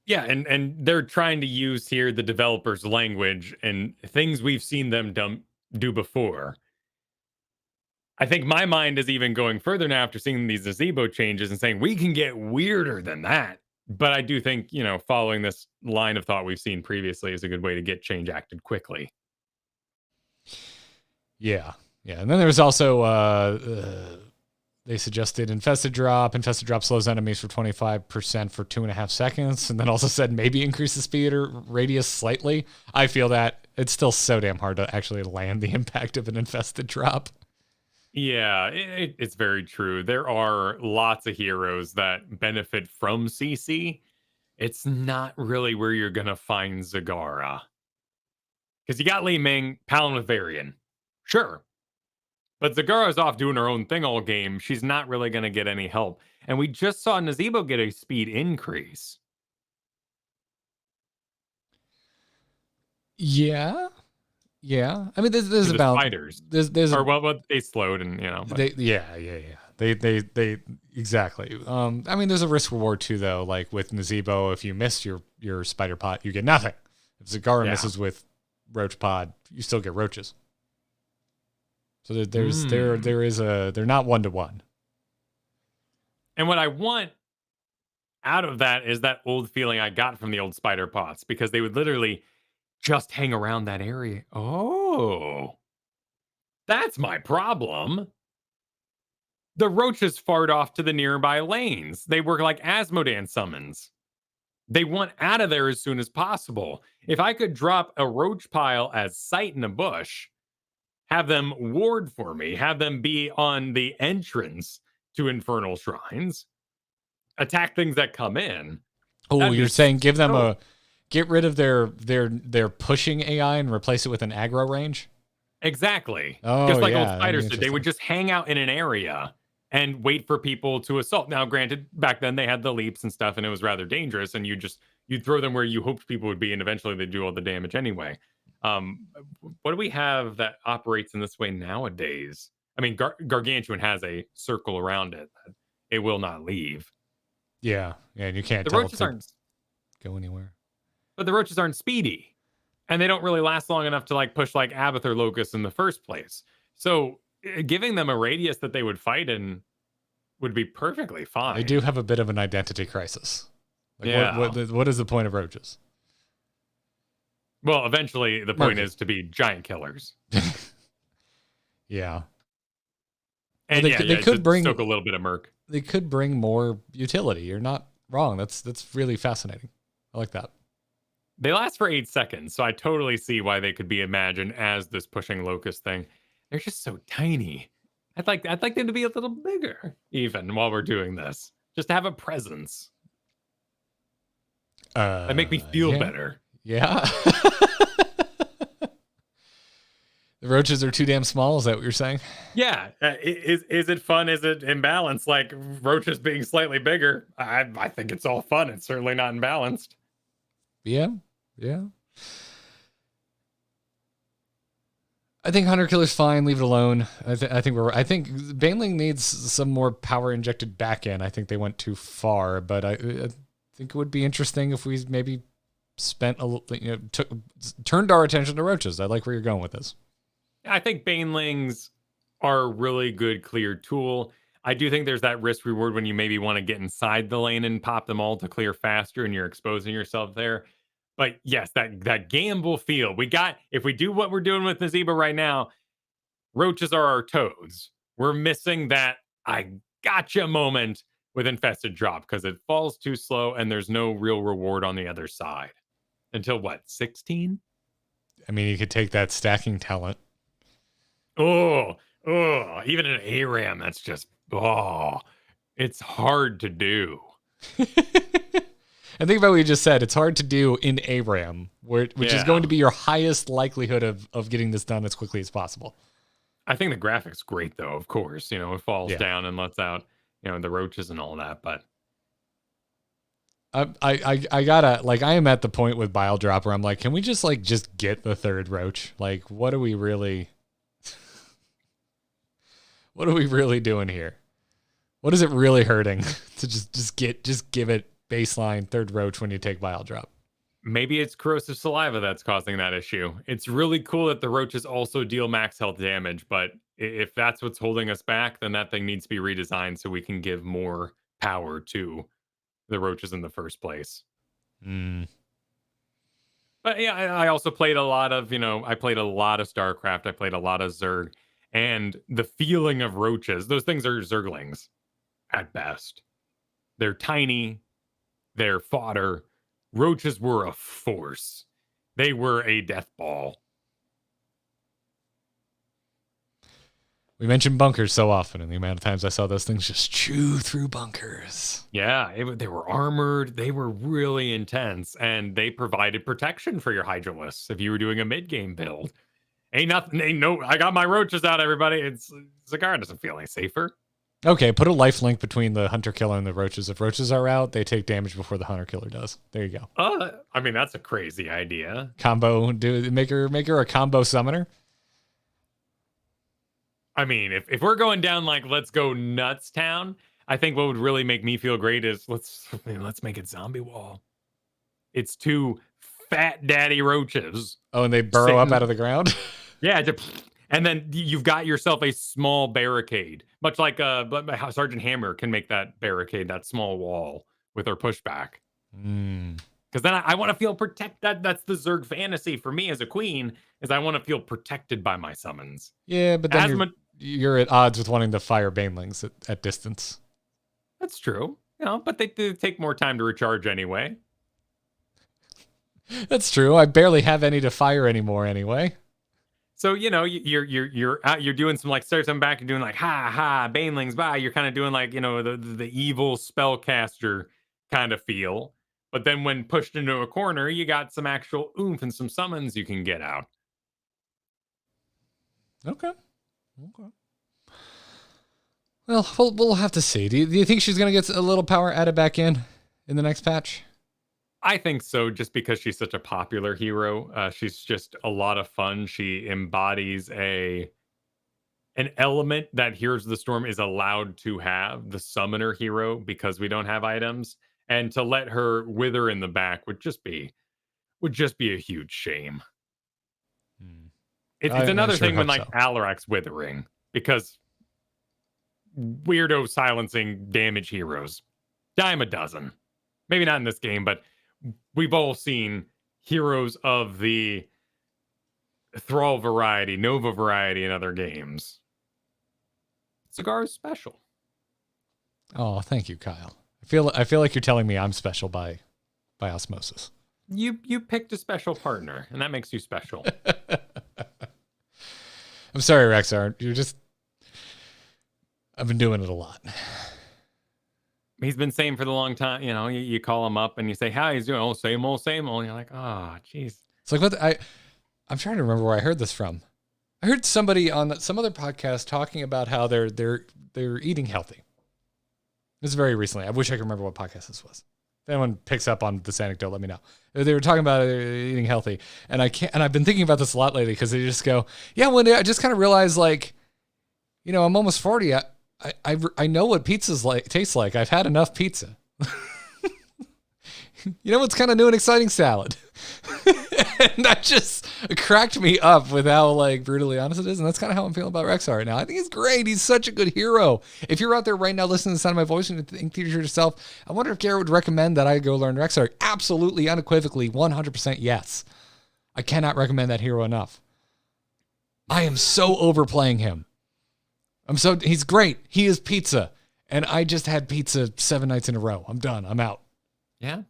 Yeah, and they're trying to use here the developer's language and things we've seen them do before. I think my mind is even going further now after seeing these Nazebo changes and saying we can get weirder than that. But I do think, following this line of thought we've seen previously is a good way to get change acted quickly. Yeah. And then there was also they suggested infested drop. Infested drop slows enemies for 25% for 2.5 seconds, and then also said maybe increase the speed or radius slightly. I feel that it's still so damn hard to actually land the impact of an infested drop. Yeah, it's very true. There are lots of heroes that benefit from CC. It's not really where you're going to find Zagara. Because you got Li Ming, Palin with Varian. Sure. But Zagara's off doing her own thing all game. She's not really going to get any help. And we just saw Nazebo get a speed increase. Yeah. I mean, there's The about spiders. there's or what they slowed and But. They exactly. I mean, there's a risk reward too, though. Like with Nazebo, if you miss your spider pot, you get nothing. If Zagara misses with Roach Pod, you still get roaches. So there is they're not 1-to-1. And what I want out of that is that old feeling I got from the old spider pots, because they would literally just hang around that area. Oh, that's my problem. The roaches fart off to the nearby lanes. They work like Asmodan summons. They want out of there as soon as possible. If I could drop a roach pile as sight in a bush, have them ward for me, have them be on the entrance to Infernal Shrines, attack things that come in. Oh, you're saying give them get rid of their pushing AI and replace it with an aggro range? Exactly. Oh, just like yeah, old that'd spiders be did. They would just hang out in an area and wait for people to assault. Now, granted, back then they had the leaps and stuff, and it was rather dangerous. And you'd throw them where you hoped people would be, and eventually they'd do all the damage anyway. What do we have that operates in this way nowadays? I mean, Gargantuan has a circle around it that it will not leave. Yeah, and you can't The tell roaches it to aren't go anywhere. But the roaches aren't speedy, and they don't really last long enough to push like Abath or Locust in the first place. So giving them a radius that they would fight in would be perfectly fine. They do have a bit of an identity crisis. Yeah. What is the point of roaches? Well, eventually the point is to be giant killers. Yeah. And they could bring soak a little bit of murk. They could bring more utility. You're not wrong. That's really fascinating. I like that. They last for 8 seconds, so I totally see why they could be imagined as this pushing locust thing. They're just so tiny. I'd like them to be a little bigger, even while we're doing this, just to have a presence. That make me feel better. Yeah. The roaches are too damn small. Is that what you're saying? Yeah. Is it fun? Is it imbalanced? Like roaches being slightly bigger? I think it's all fun. It's certainly not imbalanced. Yeah. I think Hunter Killer's fine. Leave it alone. I think Baneling needs some more power injected back in. I think they went too far, but I think it would be interesting if we maybe spent turned our attention to roaches. I like where you're going with this. I think Banelings are a really good clear tool. I do think there's that risk reward when you maybe want to get inside the lane and pop them all to clear faster, and you're exposing yourself there. But yes, that gamble feel. If we do what we're doing with Nazebo right now, roaches are our toads. We're missing that I gotcha moment with Infested Drop because it falls too slow and there's no real reward on the other side. Until what, 16? I mean, you could take that stacking talent. Oh, even an ARAM, that's just, it's hard to do. And think about what you just said. It's hard to do in ARAM, which is going to be your highest likelihood of getting this done as quickly as possible. I think the graphics great, though, of course. It falls down and lets out, the roaches and all that, but... I gotta, I am at the point with Bile Drop where I'm like, can we just get the third roach? What are we really... What are we really doing here? What is it really hurting to just give it baseline third roach when you take Bile Drop? Maybe it's corrosive saliva that's causing that issue. It's really cool that the roaches also deal max health damage, but if that's what's holding us back, then that thing needs to be redesigned so we can give more power to the roaches in the first place. But yeah, I also played a lot of, I played a lot of StarCraft. I played a lot of Zerg. And the feeling of roaches, those things are Zerglings at best. They're tiny, they're fodder. Roaches were a force. They were a death ball. We mentioned bunkers so often, and the amount of times I saw those things just chew through bunkers. Yeah, they were armored. They were really intense, and they provided protection for your Hydralisks if you were doing a mid-game build. Ain't nothing. Ain't no. I got my roaches out, everybody. Cigar doesn't feel any safer. Okay, put a life link between the hunter killer and the roaches. If roaches are out, they take damage before the hunter killer does. There you go. I mean, that's a crazy idea. Combo, make her a combo summoner. I mean, if we're going down like let's go nuts town, I think what would really make me feel great is let's make it zombie wall. It's 2 fat daddy roaches. Oh, and they burrow up out of the ground. Yeah, and then you've got yourself a small barricade, much like Sergeant Hammer can make that barricade, that small wall with her pushback. Because then I want to feel protected. That's the Zerg fantasy for me as a queen, is I want to feel protected by my summons. Yeah, but then you're at odds with wanting to fire banelings at distance. That's true. But they do take more time to recharge anyway. That's true. I barely have any to fire anymore anyway. So you're out, you're doing some like start something back and doing like ha banelings bye. You're kind of doing like the evil spellcaster kind of feel. But then when pushed into a corner, you got some actual oomph and some summons you can get out. Okay. Well, we'll have to see. Do you think she's going to get a little power added back in the next patch? I think so, just because she's such a popular hero. She's just a lot of fun. She embodies an element that Heroes of the Storm is allowed to have, the summoner hero, because we don't have items. And to let her wither in the back would just be a huge shame. It's another thing when like Alarak's withering, because weirdo silencing damage heroes. Dime a dozen. Maybe not in this game, but we've all seen heroes of the Thrall variety, Nova variety in other games. Cigar is special. Oh, thank you, Kyle. I feel like you're telling me I'm special by osmosis. You picked a special partner, and that makes you special. I'm sorry, Rexar. I've been doing it a lot. He's been saying for the long time, you call him up and you say, how he's doing? Oh, same old. And you're like, oh, jeez. It's like, I'm trying to remember where I heard this from. I heard somebody on some other podcast talking about how they're eating healthy. This is very recently. I wish I could remember what podcast this was. If anyone picks up on this anecdote, let me know. They were talking about eating healthy, and I've been thinking about this a lot lately, because they just go, yeah. When I just kind of realized, like, I'm almost 40. I know what pizza's tastes like. I've had enough pizza. What's kind of new and exciting? Salad. And that just cracked me up with how like brutally honest it is. And that's kind of how I'm feeling about Rexar right now. I think he's great. He's such a good hero. If you're out there right now listening to the sound of my voice and you think to yourself, I wonder if Garrett would recommend that I go learn Rexar. Absolutely, unequivocally, 100% yes. I cannot recommend that hero enough. I am so overplaying him. He's great. He is pizza. And I just had pizza 7 nights in a row. I'm done. I'm out. Yeah.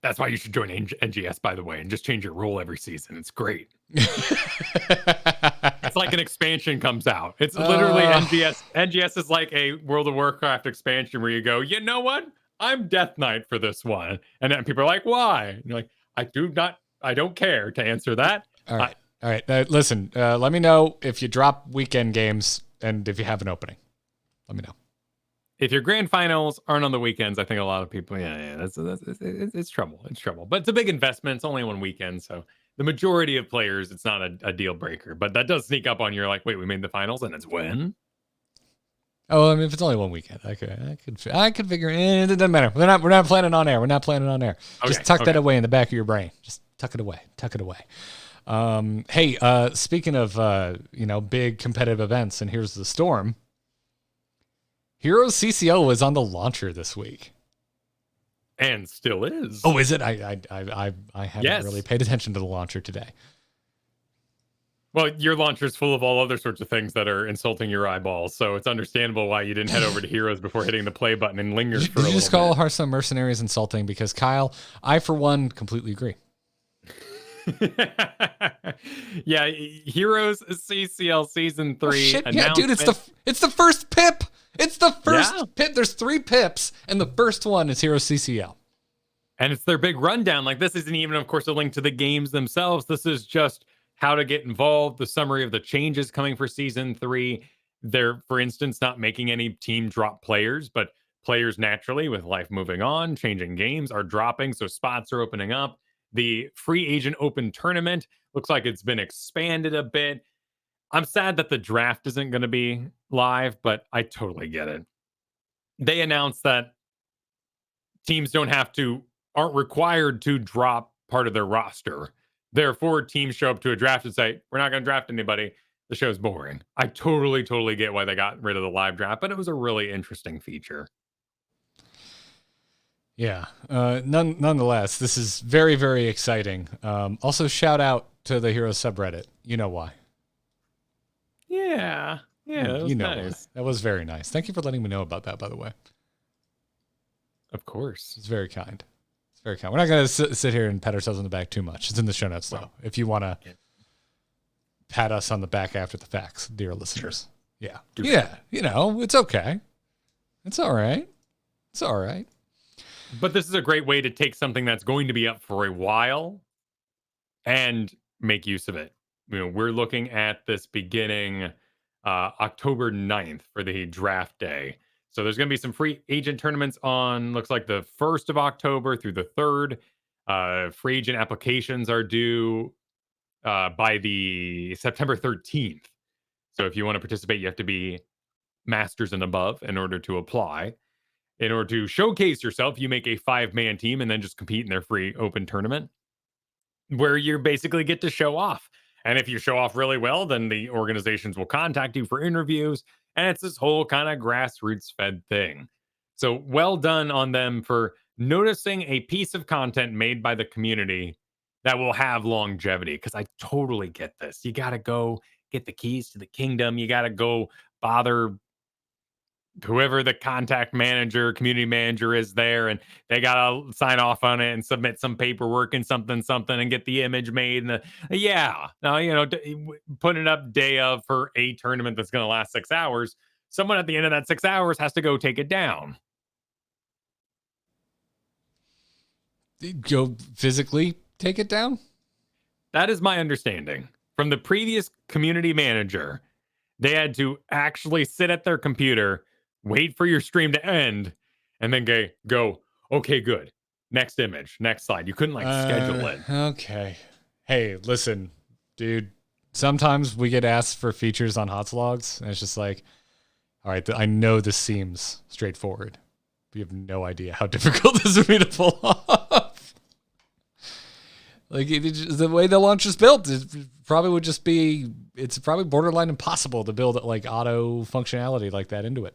That's why you should join NGS, by the way, and just change your role every season. It's great. It's like an expansion comes out. It's literally NGS. NGS is like a World of Warcraft expansion where you go, you know what? I'm Death Knight for this one. And then people are like, why? And you're like, I don't care to answer that. All right. All right. Listen, let me know if you drop weekend games and if you have an opening. Let me know. If your grand finals aren't on the weekends, I think a lot of people, it's trouble. It's trouble. But it's a big investment. It's only one weekend. So the majority of players, it's not a deal breaker. But that does sneak up on you. Like, wait, we made the finals and it's when? Oh, I mean, if it's only one weekend, I could figure it doesn't matter. We're not planning on air. We're not planning on air. Okay, just tuck that away in the back of your brain. Just tuck it away. Tuck it away. Hey, speaking of, big competitive events, and here's the storm. Heroes CCO was on the launcher this week. And still is. Oh, is it? I haven't Yes. really paid attention to the launcher today. Well, your launcher's full of all other sorts of things that are insulting your eyeballs, so it's understandable why you didn't head over to Heroes before hitting the play button and linger for a little Did you just call bit. Hearthstone Mercenaries insulting? Because Kyle, I for one completely agree. Yeah, Heroes CCL Season 3 Shit, yeah, dude, it's announcement. the first pip. It's the first Yeah. pip. There's 3 pips, and the first one is Hero CCL. And it's their big rundown. Like, this isn't even, of course, a link to the games themselves. This is just how to get involved, the summary of the changes coming for Season 3. They're, for instance, not making any team drop players, but players naturally, with life moving on, changing games, are dropping, so spots are opening up. The free agent open tournament looks like it's been expanded a bit. I'm sad that the draft isn't going to be live, but I totally get it. They announced that teams aren't required to drop part of their roster. Therefore, teams show up to a draft and say, we're not going to draft anybody. The show's boring. I totally get why they got rid of the live draft, but it was a really interesting feature. Yeah. Nonetheless, this is very, very exciting. Also, shout out to the Heroes subreddit. You know why. Yeah. Yeah, that was you know nice. why. That was very nice. Thank you for letting me know about that, by the way. Of course. It's very kind. It's very kind. We're not going to sit here and pat ourselves on the back too much. It's in the show notes, though, if you want to pat us on the back after the facts, dear listeners. Sure. Yeah. Yeah. You know, it's okay. It's all right. It's all right. But this is a great way to take something that's going to be up for a while and make use of it. You know, we're looking at this beginning October 9th for the draft day. So there's going to be some free agent tournaments on, looks like the 1st of October through the 3rd. Free agent applications are due by the September 13th. So if you want to participate, you have to be masters and above in order to apply. In order to showcase yourself, you make a 5-man team and then just compete in their free open tournament where you basically get to show off. And if you show off really well, then the organizations will contact you for interviews. And it's this whole kind of grassroots fed thing. So well done on them for noticing a piece of content made by the community that will have longevity. Because I totally get this. You got to go get the keys to the kingdom. You got to go bother whoever the contact manager, community manager is there, and they gotta sign off on it and submit some paperwork and something and get the image made. And now, you know, put it up day of for a tournament that's going to last 6 hours. Someone at the end of that 6 hours has to go take it down. Go physically take it down? That is my understanding from the previous community manager. They had to actually sit at their computer, wait for your stream to end, and then go, okay, good. Next image, next slide. You couldn't schedule it. Okay. Hey, listen, dude. Sometimes we get asked for features on Hotslogs, and it's just like, all right, I know this seems straightforward. But you have no idea how difficult this would be to pull off. Like, the way the launch is built, it probably would just be, it's probably borderline impossible to build like auto functionality like that into it.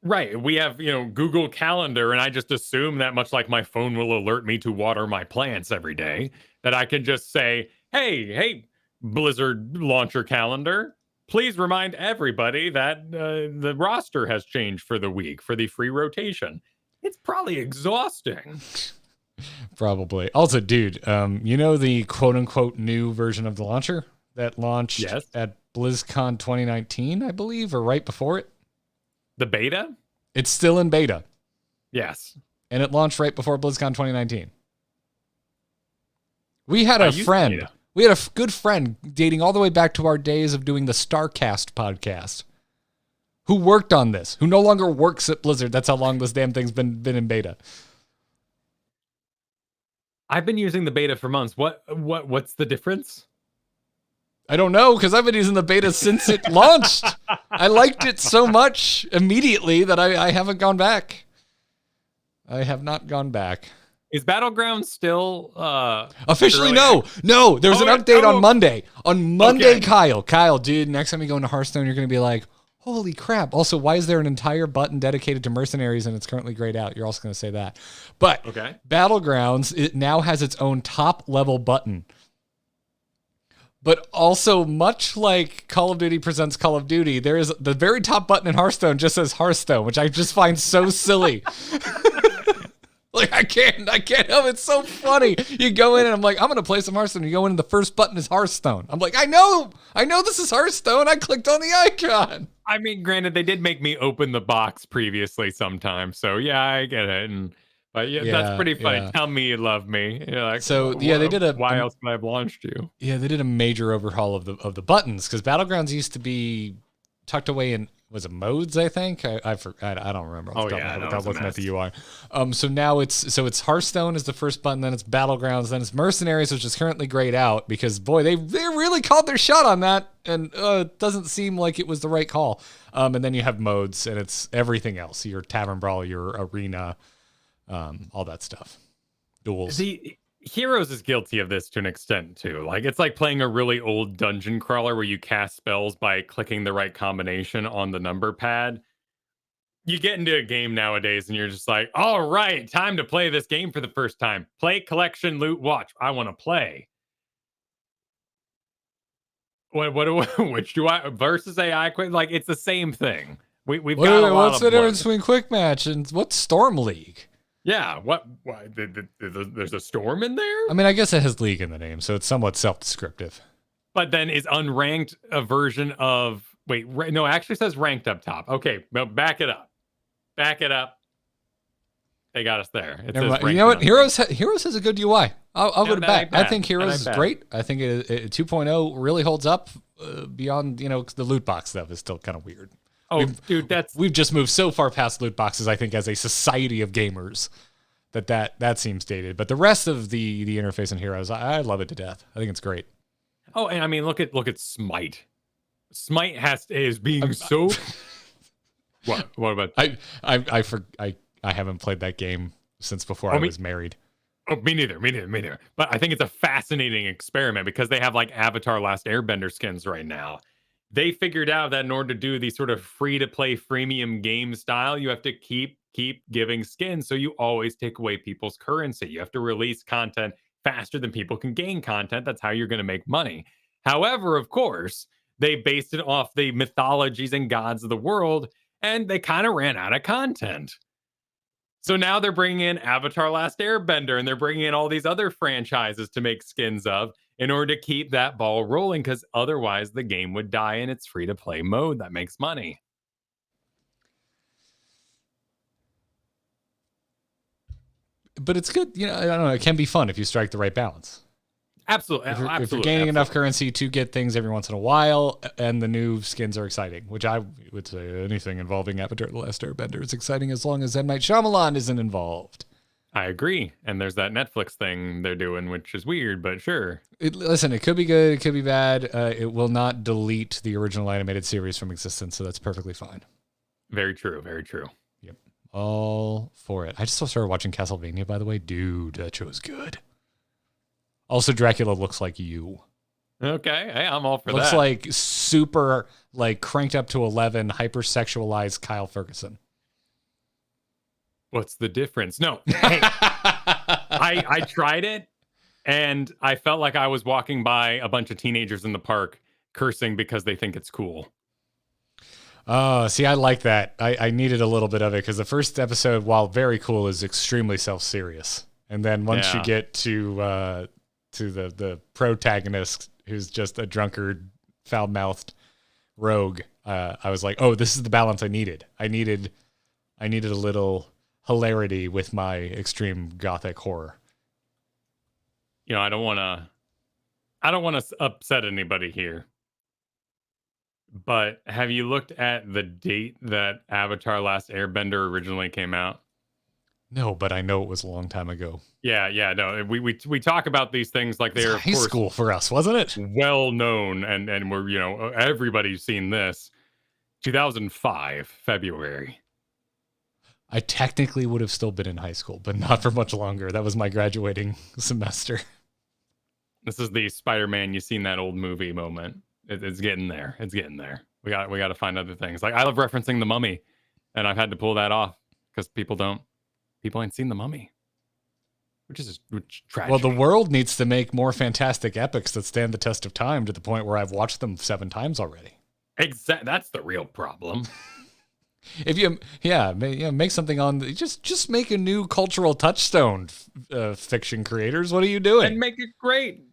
Right. We have, Google Calendar, and I just assume that much like my phone will alert me to water my plants every day, that I can just say, hey, Blizzard launcher calendar, please remind everybody that the roster has changed for the week for the free rotation. It's probably exhausting. Probably. Also, dude, the quote unquote new version of the launcher that launched at BlizzCon 2019, I believe, or right before it? The beta? It's still in beta. Yes. And it launched right before BlizzCon 2019. We had a friend. We had a good friend dating all the way back to our days of doing the StarCast podcast who worked on this, who no longer works at Blizzard. That's how long this damn thing's been in beta. I've been using the beta for months. What's the difference? I don't know, because I've been using the beta since it launched. I liked it so much immediately that I haven't gone back. I have not gone back. Is Battlegrounds still officially? No. There was an update on Monday. On Monday, okay. Kyle, dude, next time you go into Hearthstone, you're going to be like, Holy crap. Also, why is there an entire button dedicated to mercenaries and it's currently grayed out? You're also going to say that. But Okay. Battlegrounds, it now has its own top level button. But also, much like Call of Duty presents Call of Duty, there is the very top button in Hearthstone just says Hearthstone, which I just find so silly. Like, I can't help it. It's so funny. You go in and I'm like, I'm going to play some Hearthstone. You go in and the first button is Hearthstone. I'm like, I know this is Hearthstone. I clicked on the icon. I mean, granted, they did make me open the box previously sometimes. So, yeah, I get it. But yeah, that's pretty funny. Yeah. Tell me you love me. You're like, so, yeah, they did why else would I have launched you? Yeah, they did a major overhaul of the buttons because Battlegrounds used to be tucked away in, was it modes, I think? I don't remember. Without looking at the UI. So now it's Hearthstone is the first button, then it's Battlegrounds, then it's Mercenaries, which is currently grayed out because, boy, they really called their shot on that, and it doesn't seem like it was the right call. And then you have modes, and it's everything else. Your Tavern Brawl, your Arena, all that stuff. Duels. See, Heroes is guilty of this to an extent too. Like, it's like playing a really old dungeon crawler where you cast spells by clicking the right combination on the number pad. You get into a game nowadays and you're just like, all right, time to play this game for the first time. Play, collection, loot, watch. I want to play. Which do I versus AI quick? Like, it's the same thing. We've got a lot what's of the blood. difference between Quick Match and what's Storm League? Yeah, what there's a storm in there? I mean, I guess it has League in the name, so it's somewhat self-descriptive. But then is unranked a version of no, it actually says ranked up top. Okay, well, back it up. They got us there. It Never says mind. You know what? ranked Heroes has a good UI. I'll go to bat. I think Heroes is bad. great. I think it 2.0 really holds up beyond, the loot box stuff is still kind of weird. Oh, dude, We've just moved so far past loot boxes, I think, as a society of gamers, that seems dated. But the rest of the interface in Heroes, I love it to death. I think it's great. Oh, and I mean, look at Smite. Smite is being so. What about? I haven't played that game since before I was married. Oh, me neither. But I think it's a fascinating experiment because they have like Avatar: Last Airbender skins right now. They figured out that in order to do these sort of free-to-play freemium game style, you have to keep giving skins, so you always take away people's currency. You have to release content faster than people can gain content. That's how you're going to make money. However, of course, they based it off the mythologies and gods of the world, and they kind of ran out of content. So now they're bringing in Avatar: Last Airbender, and they're bringing in all these other franchises to make skins of in order to keep that ball rolling, because otherwise the game would die in its free-to-play mode that makes money. But it's good. I don't know. It can be fun if you strike the right balance. Absolutely. If you're gaining enough currency to get things every once in a while, and the new skins are exciting, which I would say anything involving Avatar: The Last Airbender is exciting as long as M. Night Shyamalan isn't involved. I agree. And there's that Netflix thing they're doing, which is weird, but sure. Listen, it could be good. It could be bad. It will not delete the original animated series from existence, so that's perfectly fine. Very true. Very true. Yep. All for it. I just started watching Castlevania, by the way. Dude, that show is good. Also, Dracula looks like you. Okay. Hey, I'm all for that. Looks like super, cranked up to 11, hypersexualized Kyle Fergusson. What's the difference? No. Hey, I tried it, and I felt like I was walking by a bunch of teenagers in the park cursing because they think it's cool. Oh, see, I like that. I needed a little bit of it because the first episode, while very cool, is extremely self-serious. And then once you get to the protagonist, who's just a drunkard, foul-mouthed rogue, I was like, oh, this is the balance I needed. I needed a little hilarity with my extreme gothic horror. I don't want to upset anybody here, but have you looked at the date that Avatar: Last Airbender originally came out? No, but I know it was a long time ago. Yeah, no. We talk about these things like they're high school for us, wasn't it? Well known, and we're everybody's seen this. 2005 February. I technically would have still been in high school, but not for much longer. That was my graduating semester. This is the Spider-Man, you seen that old movie moment. It's getting there. It's getting there. We got to find other things. Like I love referencing the Mummy, and I've had to pull that off because people ain't seen the Mummy, which is tragic. Well, the world needs to make more fantastic epics that stand the test of time to the point where I've watched them 7 times already. That's the real problem. If you, make something on just make a new cultural touchstone, fiction creators. What are you doing? And make it great.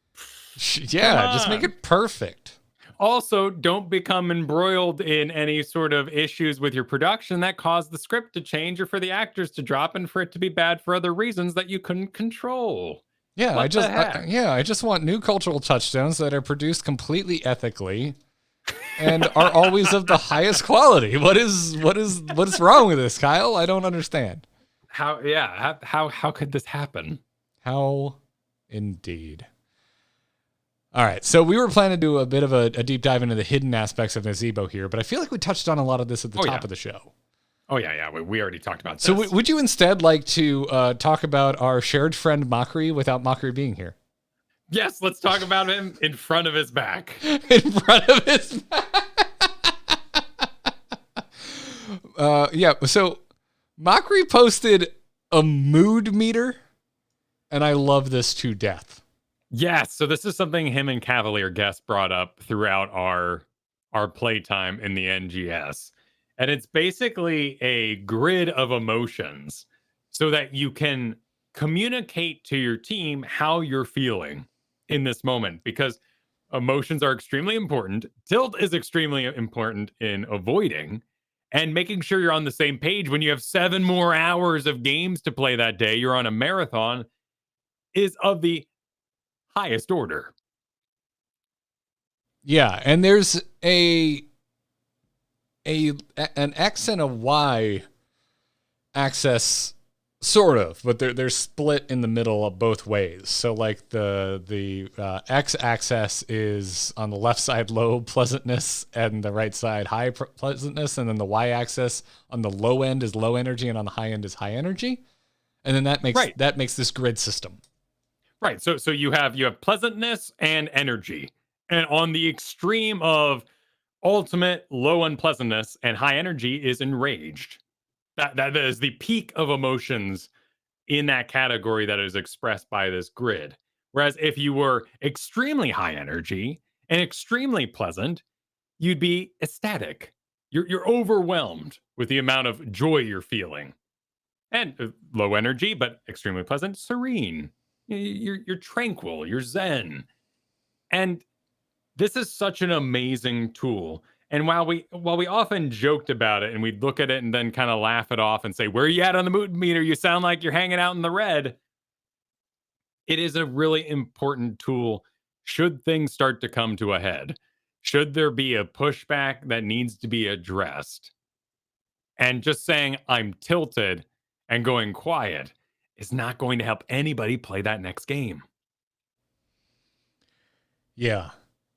Yeah, just make it perfect. Also, don't become embroiled in any sort of issues with your production that cause the script to change or for the actors to drop and for it to be bad for other reasons that you couldn't control. Yeah, What the heck? I just want new cultural touchstones that are produced completely ethically and are always of the highest quality. What is wrong with this, Kyle? I don't understand. How could this happen? How indeed. All right, so we were planning to do a bit of a deep dive into the hidden aspects of Gazebo here, but I feel like we touched on a lot of this at the top of the show. Oh, yeah. We already talked about this. So would you instead like to talk about our shared friend Mockery without Mockery being here? Yes, let's talk about him in front of his back. In front of his back. So Mockery posted a mood meter, and I love this to death. Yes, so this is something him and Cavalier Guest brought up throughout our playtime in the NGS. And it's basically a grid of emotions so that you can communicate to your team how you're feeling in this moment, because emotions are extremely important. Tilt is extremely important in avoiding and making sure you're on the same page when you have 7 more hours of games to play that day. You're on a marathon is of the highest order. Yeah, and there's an X and a Y axis, sort of, but they're split in the middle of both ways. So like the X axis is on the left side low pleasantness and the right side high pleasantness, and then the Y axis on the low end is low energy and on the high end is high energy, and then that makes this grid system. Right. So you have pleasantness and energy. And on the extreme of ultimate low unpleasantness and high energy is enraged. That is the peak of emotions in that category that is expressed by this grid. Whereas if you were extremely high energy and extremely pleasant, you'd be ecstatic. You're overwhelmed with the amount of joy you're feeling. And low energy, but extremely pleasant, serene. You're tranquil, you're zen. And this is such an amazing tool. And while we often joked about it and we'd look at it and then kind of laugh it off and say, where are you at on the mood meter? You sound like you're hanging out in the red. It is a really important tool should things start to come to a head. Should there be a pushback that needs to be addressed? And just saying, I'm tilted and going quiet is not going to help anybody play that next game. Yeah.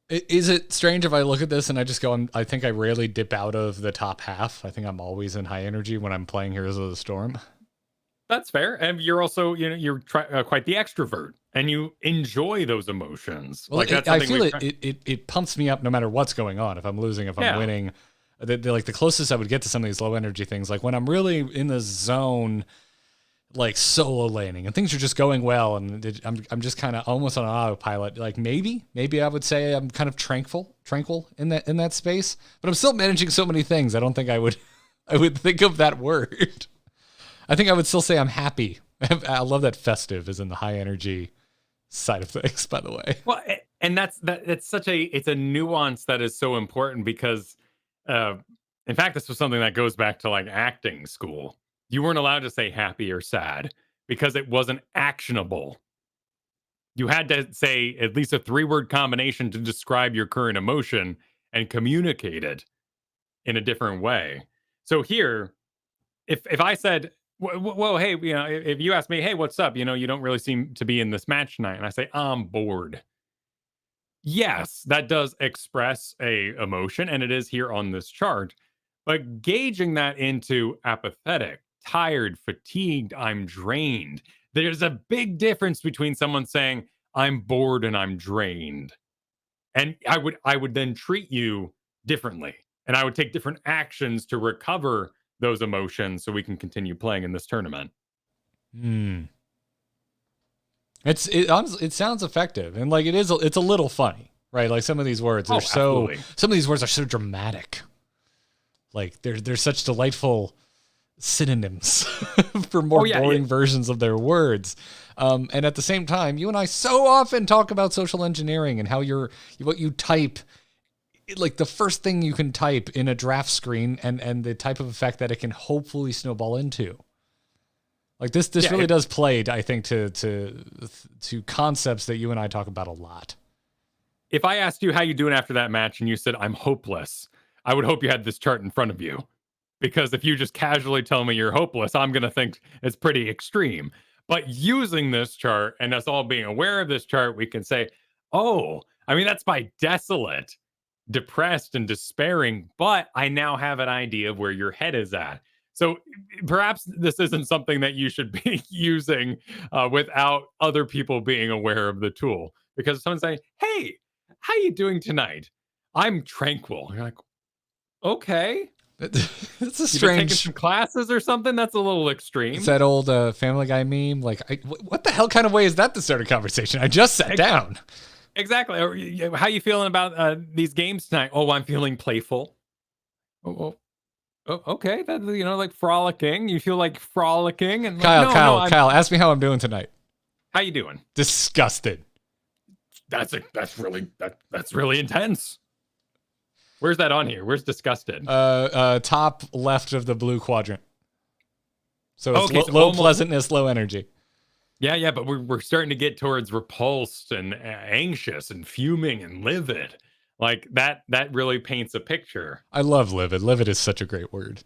Is it strange if I look at this and I just go, I think I rarely dip out of the top half. I think I'm always in high energy when I'm playing Heroes of the Storm. That's fair. And you're also, you're quite the extrovert and you enjoy those emotions. Well, I feel it pumps me up no matter what's going on. If I'm losing, if I'm winning, like the closest I would get to some of these low energy things, like when I'm really in the zone, like solo laning and things are just going well, and I'm just kind of almost on an autopilot. Like maybe I would say I'm kind of tranquil in that space, but I'm still managing so many things. I don't think I would think of that word. I think I would still say I'm happy. I love that festive is in the high energy side of things, by the way. Well, and it's a nuance that is so important because, in fact, this was something that goes back to like acting school. You weren't allowed to say happy or sad because it wasn't actionable. You had to say at least a 3-word combination to describe your current emotion and communicate it in a different way. So here, if I said, whoa, hey, if you ask me, hey, what's up? You don't really seem to be in this match tonight. And I say, I'm bored. Yes, that does express a emotion, and it is here on this chart. But gauging that into apathetic, tired, fatigued, I'm drained. There's a big difference between someone saying, I'm bored and I'm drained. And I would then treat you differently. And I would take different actions to recover those emotions so we can continue playing in this tournament. It sounds effective, and like it's a little funny, right? Like some of these words are some of these words are so dramatic. Like they're such delightful synonyms for more boring versions of their words. And at the same time, you and I so often talk about social engineering and how what you type, like the first thing you can type in a draft screen and the type of effect that it can hopefully snowball into. Like this really does play, I think, to concepts that you and I talk about a lot. If I asked you how you doing after that match and you said, I'm hopeless, I would hope you had this chart in front of you. Because if you just casually tell me you're hopeless, I'm going to think it's pretty extreme. But using this chart and us all being aware of this chart, we can say, oh, I mean, that's by desolate, depressed, and despairing. But I now have an idea of where your head is at. So perhaps this isn't something that you should be using without other people being aware of the tool. Because someone saying, hey, how you doing tonight? I'm tranquil. You're like, okay. It's a strange. You've been taking some classes or something? That's a little extreme. It's that old Family Guy meme. Like, what the hell kind of way is that to start a conversation? I just sat down. Exactly. Or, how you feeling about these games tonight? Oh, I'm feeling playful. Oh, okay. That, like frolicking. You feel like frolicking. And Kyle, ask me how I'm doing tonight. How you doing? Disgusted. That's really intense. Where's that on here? Where's disgusted? Top left of the blue quadrant. So it's low pleasantness, low energy. Yeah, but we're starting to get towards repulsed and anxious and fuming and livid. Like that really paints a picture. I love livid. Livid is such a great word.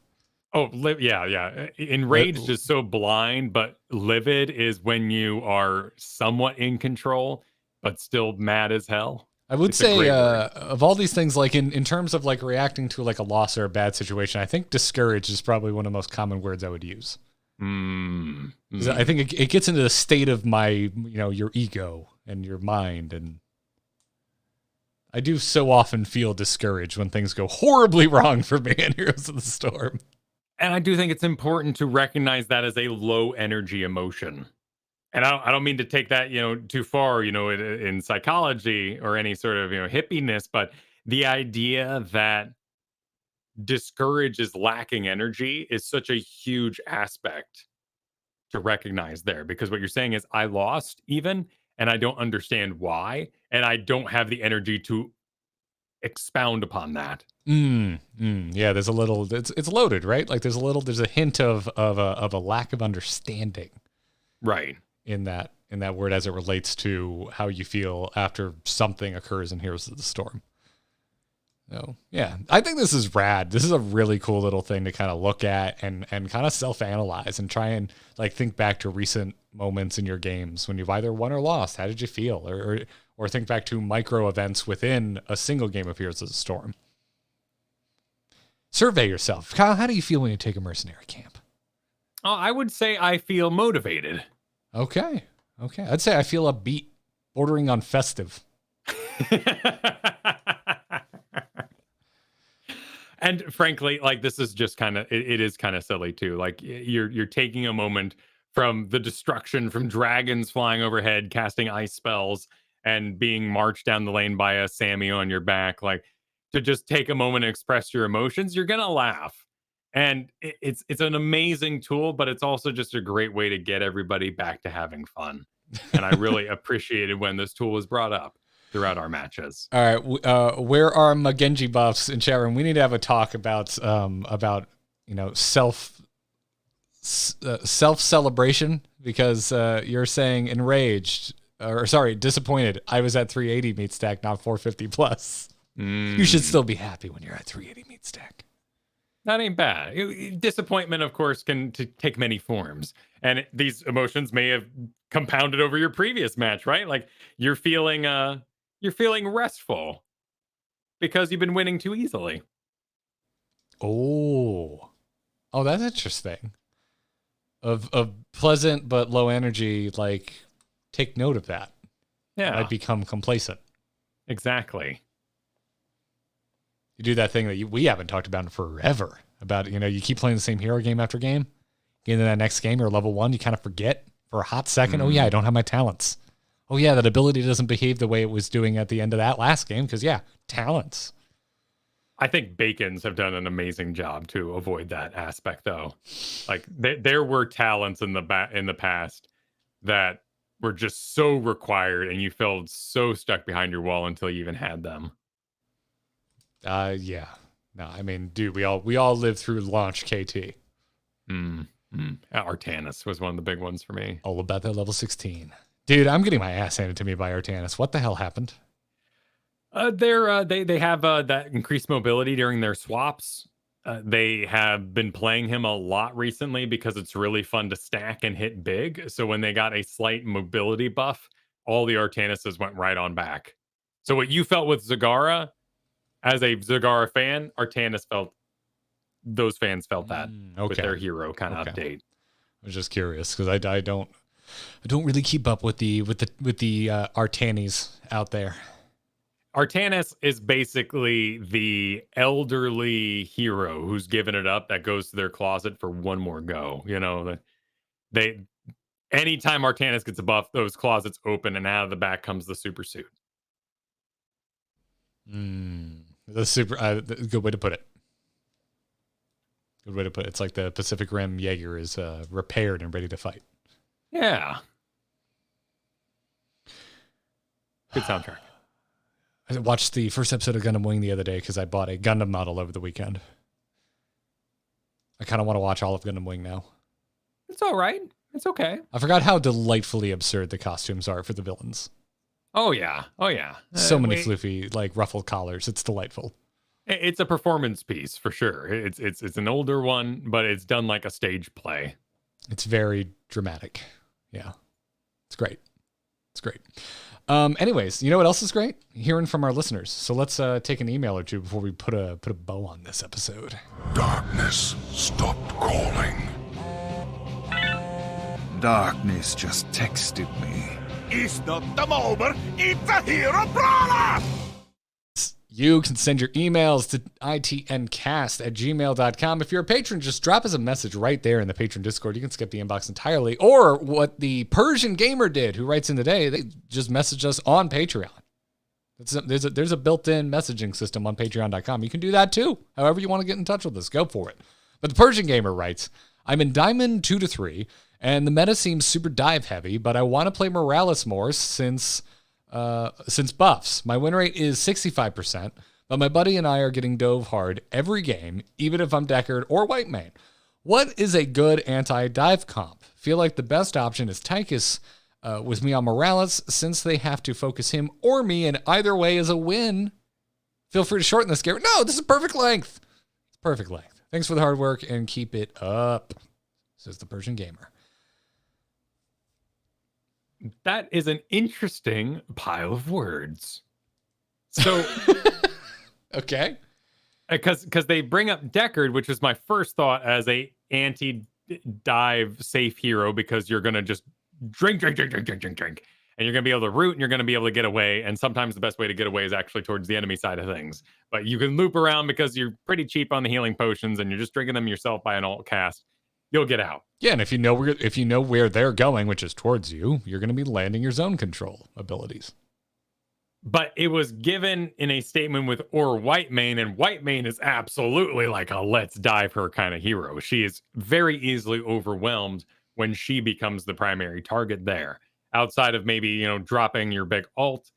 Oh, yeah. Enraged is so blind, but livid is when you are somewhat in control, but still mad as hell. I would say of all these things, like in terms of like reacting to like a loss or a bad situation, I think discouraged is probably one of the most common words I would use. I think it gets into the state of my, your ego and your mind. And I do so often feel discouraged when things go horribly wrong for me in Heroes of the Storm. And I do think it's important to recognize that as a low energy emotion. And I don't mean to take that, too far, in psychology or any sort of, hippiness, but the idea that discourage is lacking energy is such a huge aspect to recognize there. Because what you're saying is I lost even, and I don't understand why, and I don't have the energy to expound upon that. Yeah, there's a little, it's loaded, right? Like there's a hint of a lack of understanding. Right. In that word as it relates to how you feel after something occurs in Heroes of the Storm. So yeah, I think this is rad. This is a really cool little thing to kind of look at and kind of self-analyze and try and like think back to recent moments in your games when you've either won or lost. How did you feel? Or think back to micro events within a single game of Heroes of the Storm. Survey yourself. Kyle, how do you feel when you take a mercenary camp? Oh, I would say I feel motivated. Okay. I'd say I feel upbeat, bordering on festive. And frankly, like this is just kind of, it is kind of silly too. Like you're taking a moment from the destruction from dragons flying overhead, casting ice spells, and being marched down the lane by a Sammy on your back. Like to just take a moment and express your emotions, you're going to laugh. And it's an amazing tool, but it's also just a great way to get everybody back to having fun. And I really appreciated when this tool was brought up throughout our matches. All right, where are my Genji buffs in chat room? We need to have a talk about self celebration because you're saying enraged disappointed. I was at 380 meat stack, not 450 plus. You should still be happy when you're at 380 meat stack. That ain't bad. Disappointment, of course, can take many forms. And these emotions may have compounded over your previous match, right? Like you're feeling restful because you've been winning too easily. Oh, that's interesting. Of pleasant but low energy, like take note of that. Yeah. Might become complacent. Exactly. You do that thing that we haven't talked about in forever. About, you keep playing the same hero game after game. Get into that next game, you're level 1, you kind of forget for a hot second, oh yeah, I don't have my talents. Oh yeah, that ability doesn't behave the way it was doing at the end of that last game, because yeah, talents. I think Bacons have done an amazing job to avoid that aspect, though. Like there were talents in the past that were just so required, and you felt so stuck behind your wall until you even had them. Yeah. No, I mean, dude, we all lived through launch KT. Artanis was one of the big ones for me. All about that level 16. Dude, I'm getting my ass handed to me by Artanis. What the hell happened? They have that increased mobility during their swaps. They have been playing him a lot recently because it's really fun to stack and hit big. So when they got a slight mobility buff, all the Artanises went right on back. So what you felt with Zagara, as a Zagara fan, those fans felt that with their hero kind of update. I was just curious because I don't really keep up with the Artanis out there. Artanis is basically the elderly hero who's given it up that goes to their closet for one more go. Anytime Artanis gets a buff, those closets open and out of the back comes the super suit. The super good way to put it. Good way to put it. It's like the Pacific Rim Jaeger is repaired and ready to fight. Yeah. Good soundtrack. I watched the first episode of Gundam Wing the other day because I bought a Gundam model over the weekend. I kind of want to watch all of Gundam Wing now. It's all right. It's okay. I forgot how delightfully absurd the costumes are for the villains. Oh, yeah. So many floofy, like, ruffled collars. It's delightful. It's a performance piece, for sure. It's an older one, but it's done like a stage play. It's very dramatic. Yeah. It's great. Anyways, you know what else is great? Hearing from our listeners. So let's take an email or two before we put a bow on this episode. Darkness stopped calling. Darkness just texted me. It's not the mober, it's a hero brawler! You can send your emails to itncast@gmail.com. If you're a patron, just drop us a message right there in the patron Discord. You can skip the inbox entirely. Or what the Persian Gamer did, who writes in today, they just message us on Patreon. There's a built-in messaging system on patreon.com. You can do that too. However you want to get in touch with us, go for it. But the Persian Gamer writes, I'm in Diamond 2 to 3, and the meta seems super dive heavy, but I want to play Morales more since buffs. My win rate is 65%, but my buddy and I are getting dove hard every game, even if I'm Deckard or White Mane. What is a good anti-dive comp? Feel like the best option is Tychus with me on Morales, since they have to focus him or me, and either way is a win. Feel free to shorten this, Garrett. No, this is perfect length. It's perfect length. Thanks for the hard work and keep it up, says the Persian Gamer. That is an interesting pile of words. So, okay, because they bring up Deckard, which was my first thought as a anti-dive safe hero, because you're gonna just drink, and you're gonna be able to root, and you're gonna be able to get away. And sometimes the best way to get away is actually towards the enemy side of things. But you can loop around because you're pretty cheap on the healing potions, and you're just drinking them yourself by an alt cast. You'll get out. Yeah, and if you know where they're going, which is towards you, you're going to be landing your zone control abilities. But it was given in a statement with or White Mane, and White Mane is absolutely like a let's dive her kind of hero. She is very easily overwhelmed when she becomes the primary target there. Outside of maybe, dropping your big alt,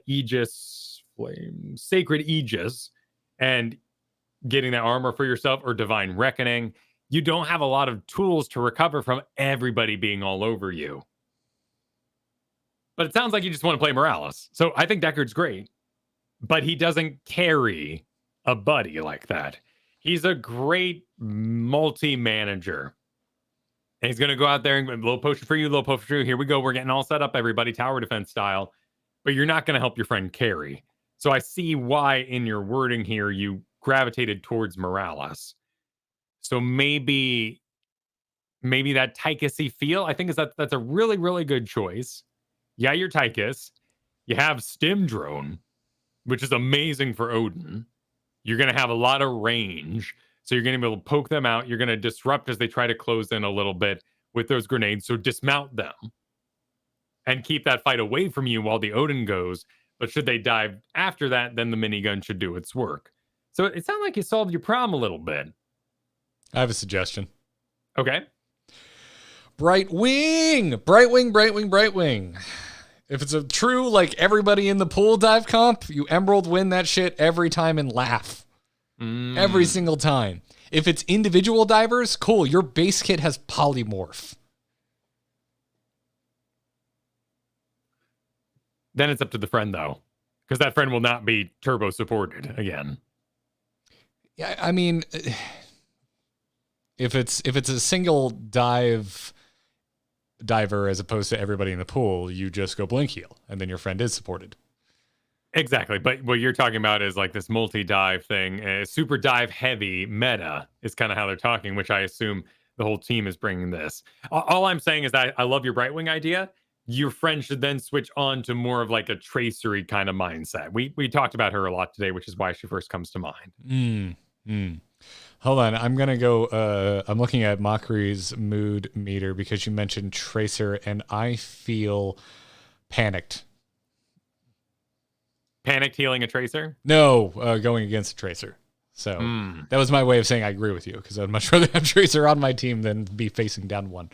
Aegis, Flame, Sacred Aegis, and getting that armor for yourself, or Divine Reckoning, you don't have a lot of tools to recover from everybody being all over you. But it sounds like you just want to play Morales. So I think Deckard's great, but he doesn't carry a buddy like that. He's a great multi-manager. And he's going to go out there and low potion for you, low potion for you. Here we go. We're getting all set up, everybody, tower defense style. But you're not going to help your friend carry. So I see why in your wording here you gravitated towards Morales. So maybe that Tychus-y feel, I think that's a really, really good choice. Yeah, you're Tychus. You have Stim Drone, which is amazing for Odin. You're going to have a lot of range. So you're going to be able to poke them out. You're going to disrupt as they try to close in a little bit with those grenades. So dismount them and keep that fight away from you while the Odin goes. But should they dive after that, then the minigun should do its work. So it sounds like you solved your problem a little bit. I have a suggestion. Okay. Bright wing, bright wing, bright wing, bright wing. If it's a true, like, everybody in the pool dive comp, you Emerald win that shit every time and laugh. Every single time. If it's individual divers, cool. Your base kit has polymorph. Then it's up to the friend, though, because that friend will not be turbo supported again. Yeah, I mean, if it's a single diver as opposed to everybody in the pool, you just go blink heal, and then your friend is supported. Exactly, but what you're talking about is like this multi-dive thing. Super dive heavy meta is kind of how they're talking, which I assume the whole team is bringing this. All I'm saying is that I love your Brightwing idea. Your friend should then switch on to more of like a tracery kind of mindset. We talked about her a lot today, which is why she first comes to mind. Hold on, I'm gonna go. I'm looking at Mockery's mood meter because you mentioned Tracer, and I feel panicked. Panicked healing a Tracer? No, going against a Tracer. So that was my way of saying I agree with you, because I'd much rather have Tracer on my team than be facing down one.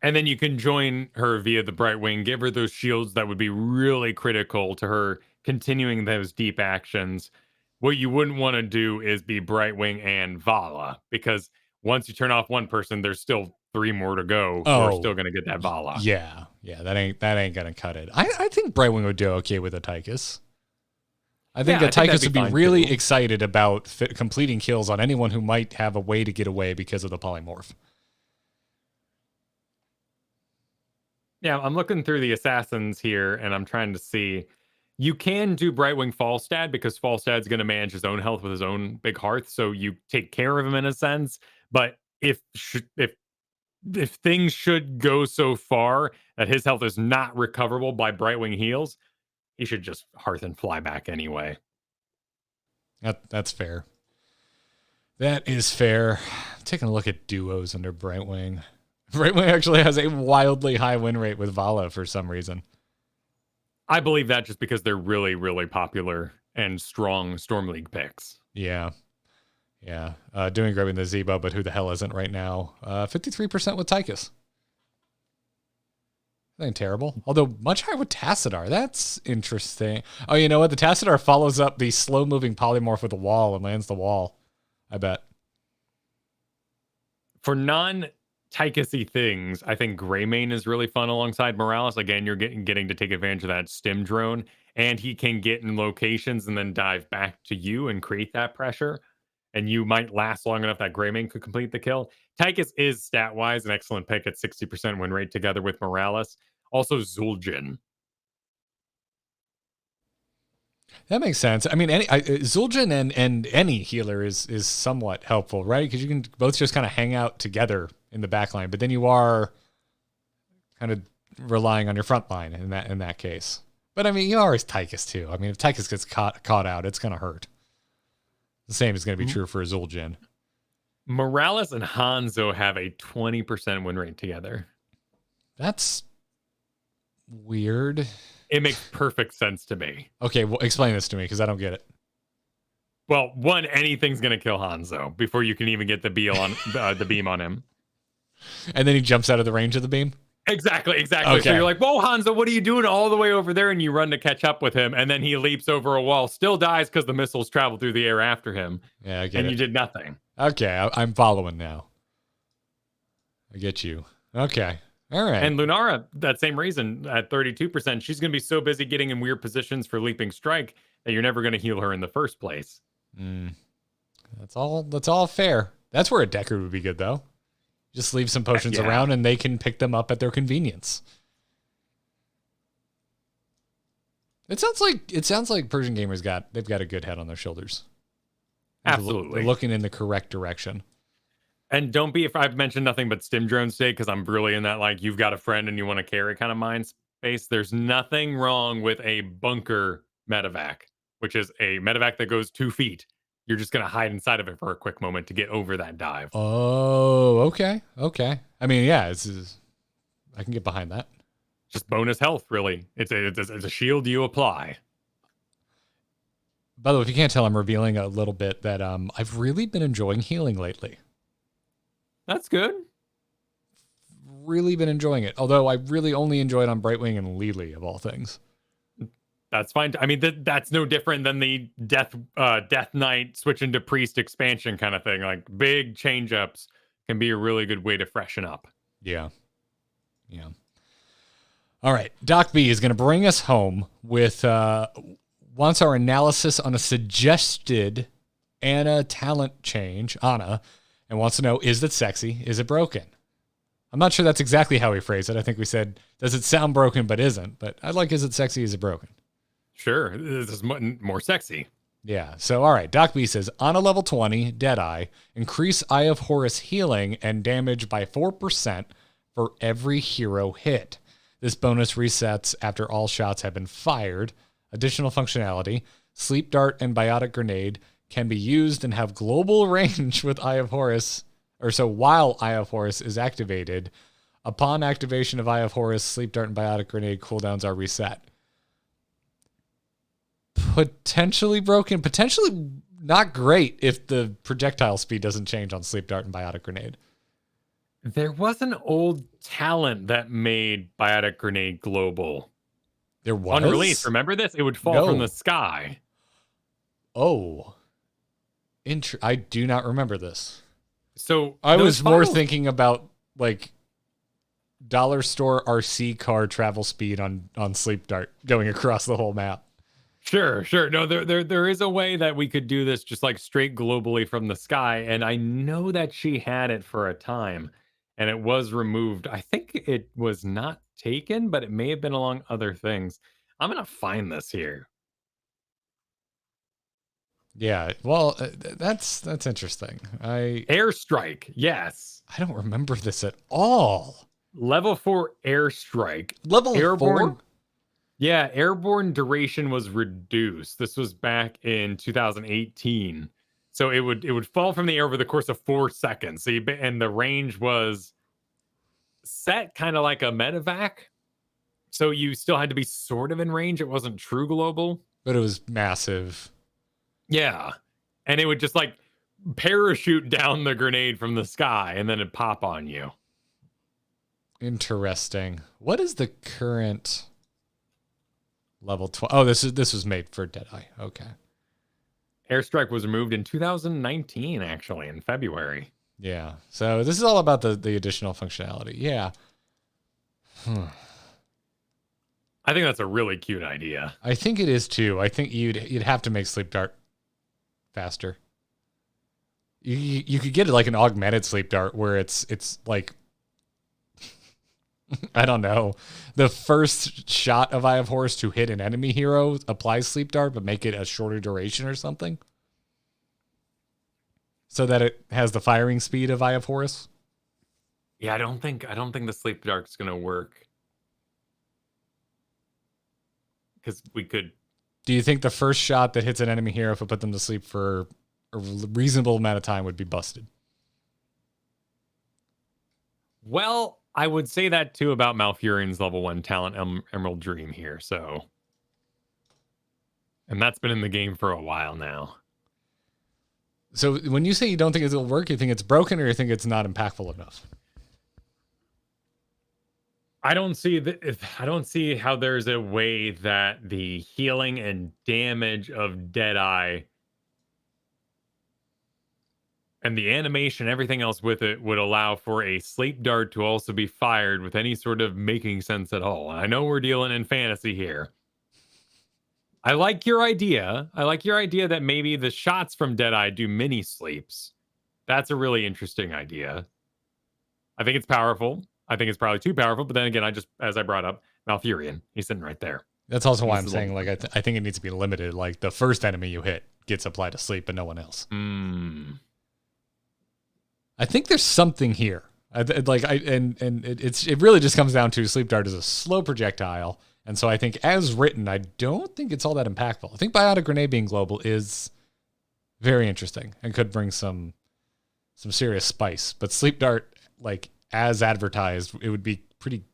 And then you can join her via the Brightwing, give her those shields that would be really critical to her continuing those deep actions. What you wouldn't want to do is be Brightwing and Vala, because once you turn off one person, there's still 3 more to go. We're still going to get that Vala. Yeah, that ain't gonna cut it. I think Brightwing would do okay with a Tychus. I think Tychus would be really excited about completing kills on anyone who might have a way to get away because of the polymorph. Yeah, I'm looking through the assassins here, and I'm trying to see. You can do Brightwing Falstad, because Falstad's going to manage his own health with his own big hearth, so you take care of him in a sense. But if things should go so far that his health is not recoverable by Brightwing heals, he should just hearth and fly back anyway. That's fair. That is fair. Taking a look at duos under Brightwing. Brightwing actually has a wildly high win rate with Vala for some reason. I believe that just because they're really, really popular and strong Storm League picks. Yeah. Doing great with the Zebo, but who the hell isn't right now? 53% with Tychus. That ain't terrible. Although much higher with Tassadar. That's interesting. Oh, you know what? The Tassadar follows up the slow-moving polymorph with a wall and lands the wall. I bet. For non-Tychus-y things, I think Greymane is really fun alongside Morales. Again, you're getting to take advantage of that stim drone, and he can get in locations and then dive back to you and create that pressure. And you might last long enough that Greymane could complete the kill. Tychus is stat-wise an excellent pick at 60% win rate together with Morales. Also, Zul'jin. That makes sense. I mean, Zul'jin and any healer is somewhat helpful, right? Because you can both just kind of hang out together in the back line, but then you are kind of relying on your front line in that case. But I mean, you are as Tychus too. I mean, if Tychus gets caught out, it's going to hurt. The same is going to be true for Zul'jin. Morales and Hanzo have a 20% win rate together. That's weird. It makes perfect sense to me. Okay, well, explain this to me because I don't get it. Well, one, anything's going to kill Hanzo before you can even get the beam on him. And then he jumps out of the range of the beam? Exactly. Okay. So you're like, whoa, Hanzo, what are you doing all the way over there? And you run to catch up with him, and then he leaps over a wall, still dies because the missiles travel through the air after him. Yeah, I get it. And you did nothing. Okay, I'm following now. I get you. Okay. All right. And Lunara, that same reason, at 32%, she's going to be so busy getting in weird positions for leaping strike that you're never going to heal her in the first place. That's all fair. That's where a Deckard would be good, though. Just leave some potions around, and they can pick them up at their convenience. It sounds like Persian Gamers they've got a good head on their shoulders. Absolutely. They're looking in the correct direction. And don't be, if I've mentioned nothing but stim drones today, because I'm really in that, like, you've got a friend and you want to carry kind of mind space. There's nothing wrong with a bunker medevac, which is a medevac that goes 2 feet You're just going to hide inside of it for a quick moment to get over that dive. Oh, okay. I mean, yeah, I can get behind that. Just bonus health, really. It's a shield you apply. By the way, if you can't tell, I'm revealing a little bit that I've really been enjoying healing lately. That's good. Really been enjoying it. Although I really only enjoy it on Brightwing and Lily, of all things. That's fine. I mean, that's no different than the Death Knight switch into Priest expansion kind of thing. Like, big change-ups can be a really good way to freshen up. Yeah. All right. Doc B is going to bring us home with wants our analysis on a suggested Anna talent change, Anna, and wants to know, is it sexy? Is it broken? I'm not sure that's exactly how we phrased it. I think we said, does it sound broken but isn't? But I like, is it sexy? Is it broken? Sure. This is more sexy. Yeah. So, all right. Doc B says, on a level 20, Deadeye, increase Eye of Horus healing and damage by 4% for every hero hit. This bonus resets after all shots have been fired. Additional functionality, Sleep Dart and Biotic Grenade can be used and have global range with Eye of Horus, while Eye of Horus is activated. Upon activation of Eye of Horus, Sleep Dart and Biotic Grenade cooldowns are reset. Potentially broken, potentially not great if the projectile speed doesn't change on Sleep Dart and Biotic Grenade. There was an old talent that made Biotic Grenade global. There was? On release, remember this? It would fall from the sky. Oh. I do not remember this. So I was more thinking about, like, dollar store RC car travel speed on Sleep Dart going across the whole map. Sure. No, there is a way that we could do this just like straight globally from the sky. And I know that she had it for a time and it was removed. I think it was not taken, but it may have been along other things. I'm going to find this here. Yeah. Well, that's interesting. Airstrike. Yes. I don't remember this at all. Level 4 airstrike. Level Airborne 4? Yeah, airborne duration was reduced. This was back in 2018. So it would fall from the air over the course of 4 seconds. And the range was set kind of like a medevac. So you still had to be sort of in range. It wasn't true global. But it was massive. Yeah. And it would just like parachute down the grenade from the sky and then it'd pop on you. Interesting. What is the current level 12? Oh, this was made for Deadeye. Okay. Airstrike was removed in 2019, actually, in February. Yeah. So this is all about the additional functionality. Yeah. I think that's a really cute idea. I think it is too. I think you'd have to make Sleep Dart faster. You could get it like an augmented Sleep Dart where it's like I don't know. The first shot of Eye of Horus to hit an enemy hero applies Sleep Dart, but make it a shorter duration or something. So that it has the firing speed of Eye of Horus. Yeah, I don't think the Sleep Dart's gonna work. Because we could. Do you think the first shot that hits an enemy hero, if it put them to sleep for a reasonable amount of time, would be busted? Well, I would say that too about Malfurion's level 1 talent Emerald Dream here. So, and that's been in the game for a while now. So when you say you don't think it'll work, you think it's broken, or you think it's not impactful enough? I don't see how there's a way that the healing and damage of Deadeye and the animation, everything else with it, would allow for a Sleep Dart to also be fired with any sort of making sense at all. And I know we're dealing in fantasy here. I like your idea. I like your idea that maybe the shots from Deadeye do mini sleeps. That's a really interesting idea. I think it's powerful. I think it's probably too powerful. But then again, as I brought up, Malfurion, he's sitting right there. That's also why I'm saying, like, I think it needs to be limited. Like, the first enemy you hit gets applied to sleep, but no one else. I think there's something here. It really just comes down to Sleep Dart is a slow projectile. And so I think as written, I don't think it's all that impactful. I think Biotic Grenade being global is Very interesting, and could bring some serious spice. But Sleep Dart, like as advertised, it would be pretty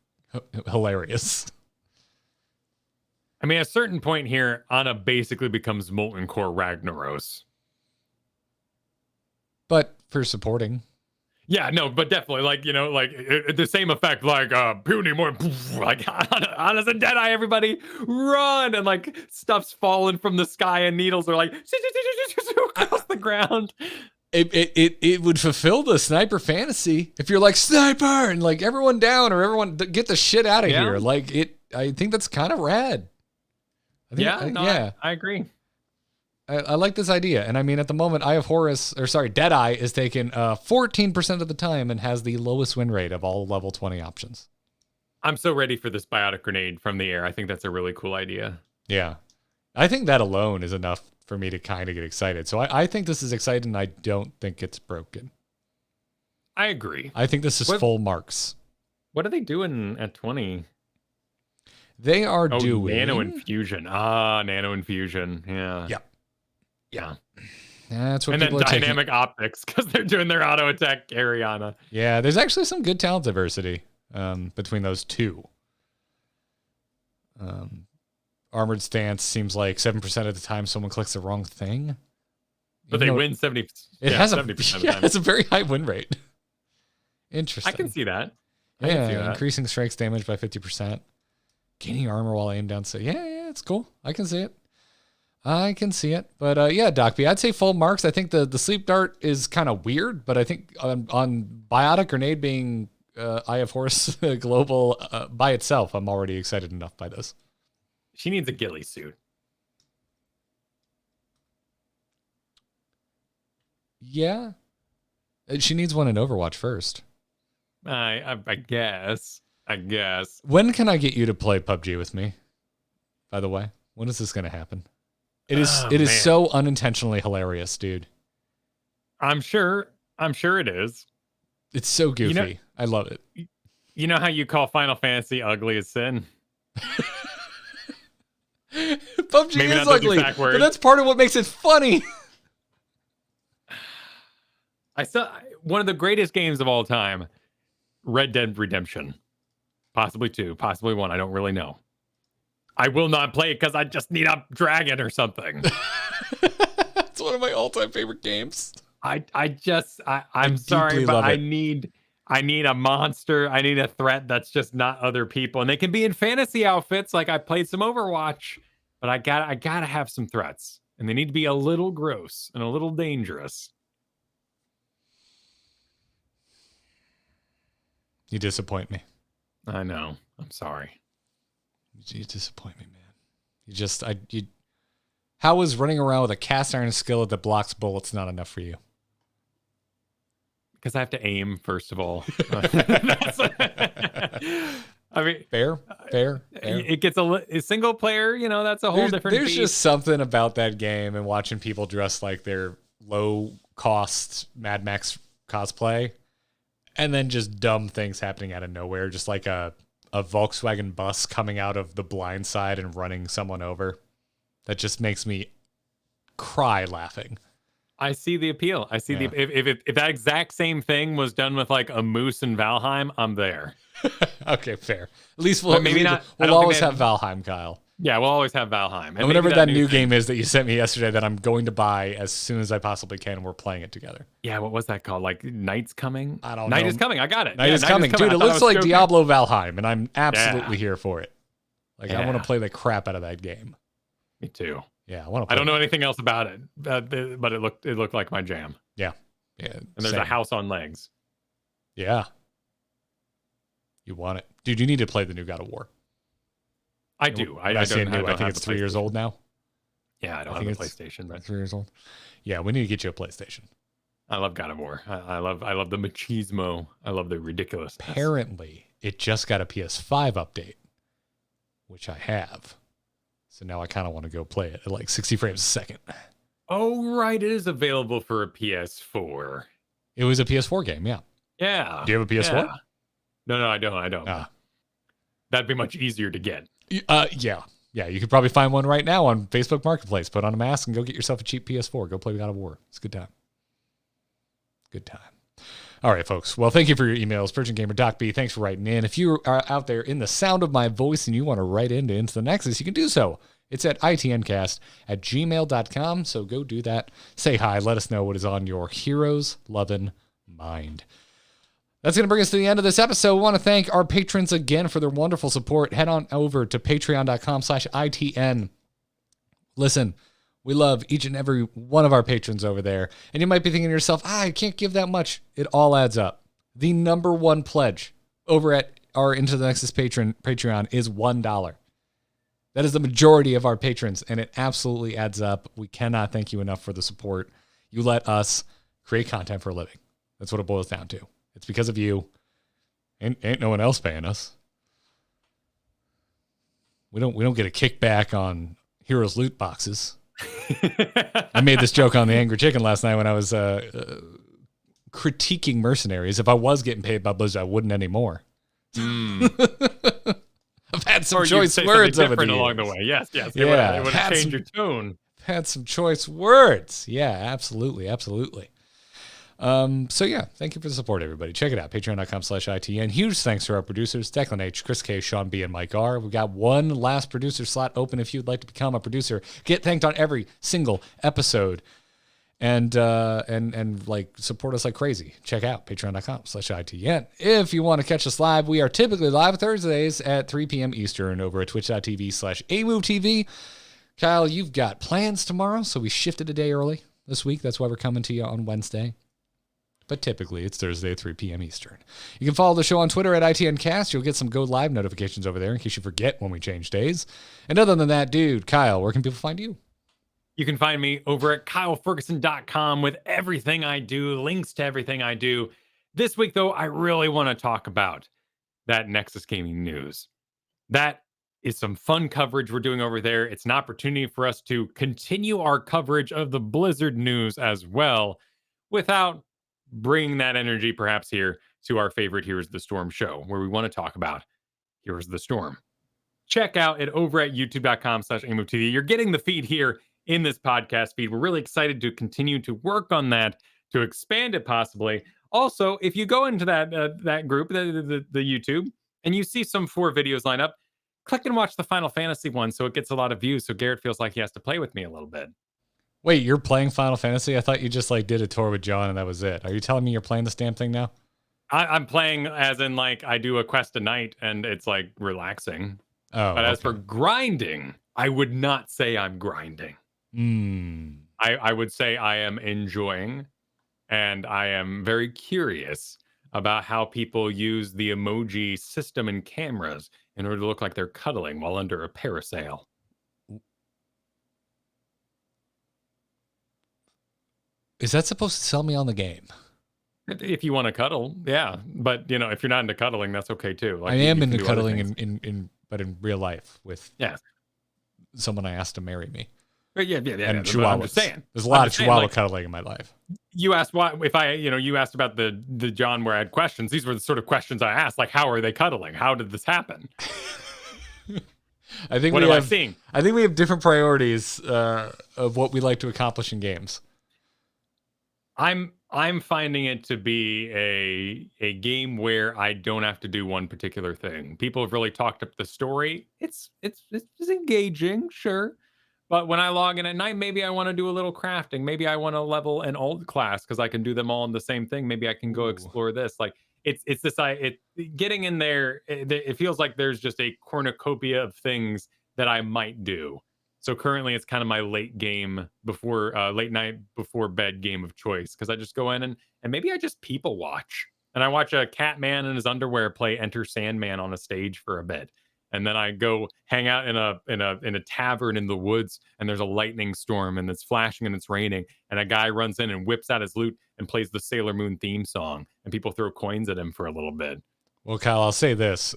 hilarious. I mean, at a certain point here, Ana basically becomes Molten Core Ragnaros. But for supporting. Yeah, no, but definitely, like, you know, like the same effect, like puny more, like Ana's a Deadeye, everybody run, and like stuff's falling from the sky, and needles are like across the ground. It would fulfill the sniper fantasy if you're like sniper and like everyone down or everyone get the shit out of here. Like I think that's kind of rad. I agree. I like this idea. And I mean, at the moment, Deadeye is taken 14% of the time and has the lowest win rate of all level 20 options. I'm so ready for this biotic grenade from the air. I think that's a really cool idea. Yeah. I think that alone is enough for me to kind of get excited. So I think this is exciting. I don't think it's broken. I agree. I think this is full marks. What are they doing at 20? They are doing nano infusion. Nano infusion. Yeah. Yeah. That's what and people then are dynamic taking. Optics because they're doing their auto attack Ariana. Yeah, there's actually some good talent diversity between those two. Armored Stance seems like 7% of the time someone clicks the wrong thing. But they win 70%. It has 70% of the time. It's a very high win rate. Interesting. I can see that. Increasing strikes damage by 50%. Gaining armor while aimed down. So yeah, it's cool. I can see it. But Doc B, I'd say full marks. I think the Sleep Dart is kind of weird, but I think on Biotic Grenade being Eye of Horus global by itself, I'm already excited enough by this. She needs a ghillie suit. Yeah. She needs one in Overwatch first. I guess. When can I get you to play PUBG with me? By the way, when is this going to happen? It is so unintentionally hilarious, dude. I'm sure it is. It's so goofy. I love it. You know how you call Final Fantasy ugly as sin? PUBG Maybe is ugly, but that's part of what makes it funny. One of the greatest games of all time, Red Dead Redemption. Possibly 2, possibly 1. I don't really know. I will not play it because I just need a dragon or something. It's one of my all-time favorite games. I'm sorry, but I need a monster. I need a threat that's just not other people, and they can be in fantasy outfits. Like I played some Overwatch, but I gotta have some threats, and they need to be a little gross and a little dangerous. You disappoint me. I know. I'm sorry. You disappoint me, man. How is running around with a cast iron skillet that blocks bullets not enough for you? Because I have to aim, first of all. I mean, fair. It gets a single player, that's a whole different There's beast. just something about that game and watching people dress like their low-cost Mad Max cosplay and then just dumb things happening out of nowhere, just like a Volkswagen bus coming out of the blind side and running someone over. That just makes me cry laughing. I see the appeal. I see if that exact same thing was done with like a moose in Valheim, I'm there. Okay, fair. At least we'll always have Valheim, Kyle. Yeah, we'll always have Valheim. And whatever that new game is that you sent me yesterday that I'm going to buy as soon as I possibly can, and we're playing it together. Yeah, what was that called? Like Night's Coming? I don't know. Night is Coming. I got it. Night is coming. Dude, it looks like Diablo Valheim, and I'm absolutely here for it. Like, I want to play the crap out of that game. Me too. Yeah, I want to play I don't know anything else about it, but it looked like my jam. Yeah. And there's a house on legs. Yeah. You want it. Dude, you need to play the new God of War. I do. I think it's 3 years old now. Yeah, I don't have a PlayStation. But 3 years old. Yeah, we need to get you a PlayStation. I love God of War. I love the machismo. I love the ridiculousness. Apparently, it just got a PS5 update, which I have. So now I kind of want to go play it at like 60 frames a second. Oh, right. It is available for a PS4. It was a PS4 game, yeah. Yeah. Do you have a PS4? Yeah. No, I don't. That'd be much easier to get. Yeah. Yeah, you could probably find one right now on Facebook Marketplace. Put on a mask and go get yourself a cheap PS4. Go play God of War. It's a good time. Good time. All right, folks. Well, thank you for your emails. Persian Gamer Doc B, thanks for writing in. If you are out there in the sound of my voice and you want to write into the Nexus, you can do so. It's at itncast@gmail.com. So go do that. Say hi. Let us know what is on your heroes loving mind. That's going to bring us to the end of this episode. We want to thank our patrons again for their wonderful support. Head on over to patreon.com/ITN. Listen, we love each and every one of our patrons over there. And you might be thinking to yourself, I can't give that much. It all adds up. The number one pledge over at our Into the Nexus Patreon is $1. That is the majority of our patrons, and it absolutely adds up. We cannot thank you enough for the support. You let us create content for a living. That's what it boils down to. It's because of you. Ain't no one else paying us. We don't get a kickback on Heroes loot boxes. I made this joke on the Angry Chicken last night when I was critiquing Mercenaries. If I was getting paid by Blizzard, I wouldn't anymore. I've had some choice words over the years. Along the way. Yes. Yeah, It would have changed your tone. Had some choice words. Yeah, absolutely. So yeah, thank you for the support, everybody. Check it out, patreon.com/ITN. Huge thanks to our producers, Declan H, Chris K, Sean B, and Mike R. We've got one last producer slot open if you'd like to become a producer. Get thanked on every single episode. And like support us like crazy. Check out patreon.com/ITN. If you want to catch us live, we are typically live Thursdays at 3 p.m. Eastern over at twitch.tv/AMoveTV. Kyle, you've got plans tomorrow, so we shifted a day early this week. That's why we're coming to you on Wednesday. But typically it's Thursday at 3 p.m. Eastern. You can follow the show on Twitter at ITNcast. You'll get some Go Live notifications over there in case you forget when we change days. And other than that, dude, Kyle, where can people find you? You can find me over at KyleFergusson.com with everything I do, links to everything I do. This week, though, I really want to talk about that Nexus Gaming news. That is some fun coverage we're doing over there. It's an opportunity for us to continue our coverage of the Blizzard news as well without bringing that energy perhaps here to our favorite Heroes of the Storm show, where we want to talk about Heroes of the Storm. Check out it over at youtube.com/AMoveTV. You're getting the feed here in this podcast feed. We're really excited to continue to work on that, to expand it possibly. Also, if you go into that group, the YouTube, and you see some 4 videos line up, click and watch the Final Fantasy one so it gets a lot of views, so Garrett feels like he has to play with me a little bit. Wait, you're playing Final Fantasy? I thought you just like did a tour with John and that was it. Are you telling me you're playing this damn thing now? I'm playing as in like I do a quest a night and it's like relaxing. Oh, but as for grinding, I would not say I'm grinding. I would say I am enjoying, and I am very curious about how people use the emoji system and cameras in order to look like they're cuddling while under a parasail. Is that supposed to sell me on the game? If you want to cuddle, yeah. But, if you're not into cuddling, that's okay, too. Like, I am into cuddling, but in real life with someone I asked to marry me. Yeah. And chihuahuas. I'm just saying. There's a lot of chihuahua cuddling in my life. You asked you asked about the John where I had questions. These were the sort of questions I asked, like, how are they cuddling? How did this happen? I think I think we have different priorities of what we like to accomplish in games. I'm finding it to be a game where I don't have to do one particular thing. People have really talked up the story. It's engaging, sure. But when I log in at night, maybe I want to do a little crafting. Maybe I want to level an old class because I can do them all in the same thing. Maybe I can go explore this. Like it's this getting in there. It feels like there's just a cornucopia of things that I might do. So currently, it's kind of my late night before bed game of choice because I just go in and maybe I just people watch and I watch a cat man in his underwear play Enter Sandman on a stage for a bit, and then I go hang out in a tavern in the woods and there's a lightning storm and it's flashing and it's raining and a guy runs in and whips out his lute and plays the Sailor Moon theme song and people throw coins at him for a little bit. Well, Kyle, I'll say this.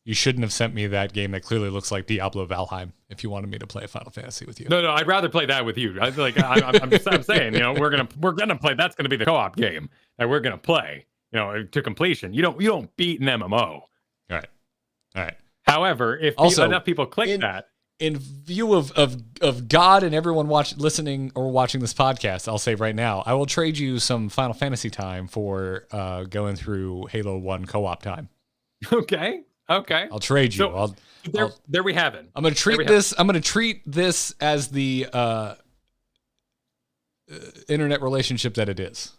You shouldn't have sent me that game that clearly looks like Diablo Valheim if you wanted me to play Final Fantasy with you. No, I'd rather play that with you. I'm saying, we're gonna play. That's gonna be the co-op game that we're gonna play. To completion. You don't beat an MMO. All right. However, if enough people click that, in view of God and everyone listening or watching this podcast, I'll say right now, I will trade you some Final Fantasy time for going through Halo 1 co-op time. Okay. I'll trade you. So, there we have it. I'm going to treat this. I'm going to treat this as the internet relationship that it is.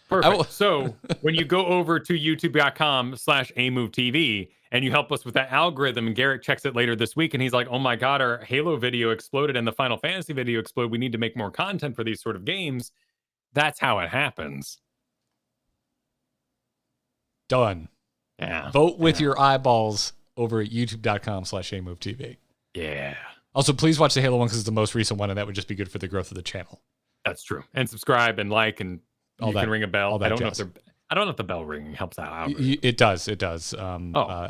Perfect. So when you go over to youtube.com/amovetv and you help us with that algorithm, and Garrett checks it later this week, and he's like, oh my God, our Halo video exploded and the Final Fantasy video exploded. We need to make more content for these sort of games. That's how it happens. Done. Yeah. Vote with your eyeballs over at youtube.com/amovetv. Yeah. Also, please watch the Halo one because it's the most recent one, and that would just be good for the growth of the channel. That's true. And subscribe and like, and you can ring a bell. I don't know if the bell ringing helps out. It does. It does.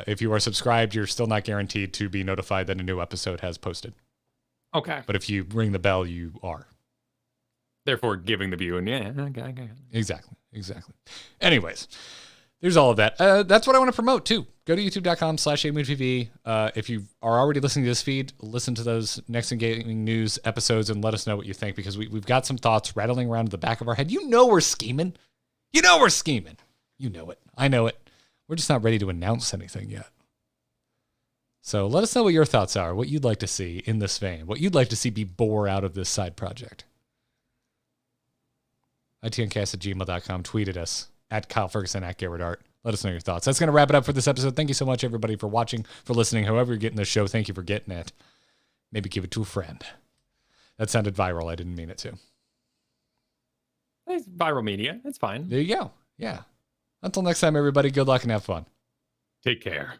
If you are subscribed, you're still not guaranteed to be notified that a new episode has posted. Okay. But if you ring the bell, you are. Therefore, giving the view. And yeah, okay. Exactly. Anyways, there's all of that. That's what I want to promote too. Go to youtube.com/amovetv. If you are already listening to this feed, listen to those Next in Gaming News episodes and let us know what you think, because we've got some thoughts rattling around in the back of our head. You know we're scheming. You know we're scheming. You know it. I know it. We're just not ready to announce anything yet. So let us know what your thoughts are, what you'd like to see in this vein, what you'd like to see be bore out of this side project. itncast@gmail.com. Tweet at us at Kyle Fergusson, at Garrett Art. Let us know your thoughts. That's going to wrap it up for this episode. Thank you so much, everybody, for watching, for listening. However you're getting this show, thank you for getting it. Maybe give it to a friend. That sounded viral. I didn't mean it to. It's viral media. It's fine. There you go. Yeah. Until next time, everybody, good luck and have fun. Take care.